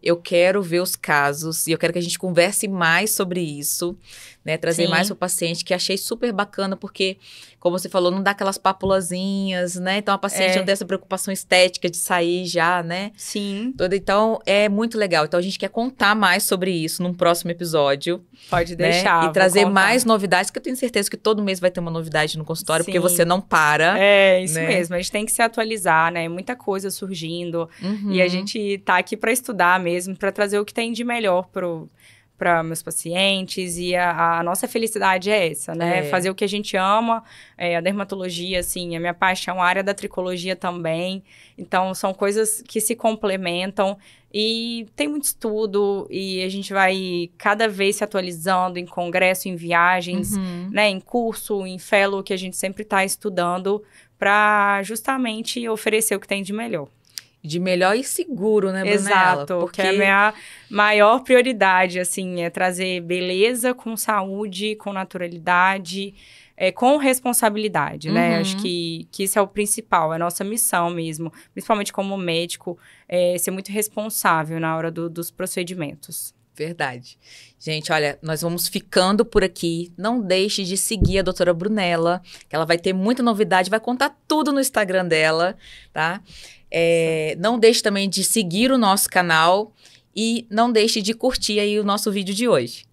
eu quero ver os casos e eu quero que a gente converse mais sobre isso, né? Trazer mais para o paciente, que achei super bacana, porque, como você falou, não dá aquelas papulazinhas, né? Então, a paciente não tem essa preocupação estética de sair já, né? Sim. Então, é muito legal. Então, a gente quer contar mais sobre isso num próximo episódio. Pode deixar, né? E trazer mais novidades, que eu tenho certeza que todo mês vai ter uma novidade no consultório, porque você não para. É, isso mesmo. A gente tem que se atualizar, né? Muita coisa surgindo. E a gente tá aqui para estudar mesmo, para trazer o que tem de melhor para meus pacientes e a nossa felicidade é essa, né? Fazer o que a gente ama, a dermatologia, assim, a minha paixão, a área da tricologia também. Então, são coisas que se complementam e tem muito estudo e a gente vai cada vez se atualizando em congresso, em viagens, né? Em curso, em fellow, que a gente sempre está estudando para justamente oferecer o que tem de melhor. De melhor e seguro, né, Brunella? Exato, porque a minha maior prioridade, assim, é trazer beleza com saúde, com naturalidade, com responsabilidade, né? Acho que isso é o principal, é a nossa missão mesmo, principalmente como médico, ser muito responsável na hora dos procedimentos. Verdade. Gente, olha, nós vamos ficando por aqui. Não deixe de seguir a doutora Brunella, que ela vai ter muita novidade, vai contar tudo no Instagram dela, tá? Não deixe também de seguir o nosso canal e não deixe de curtir aí o nosso vídeo de hoje.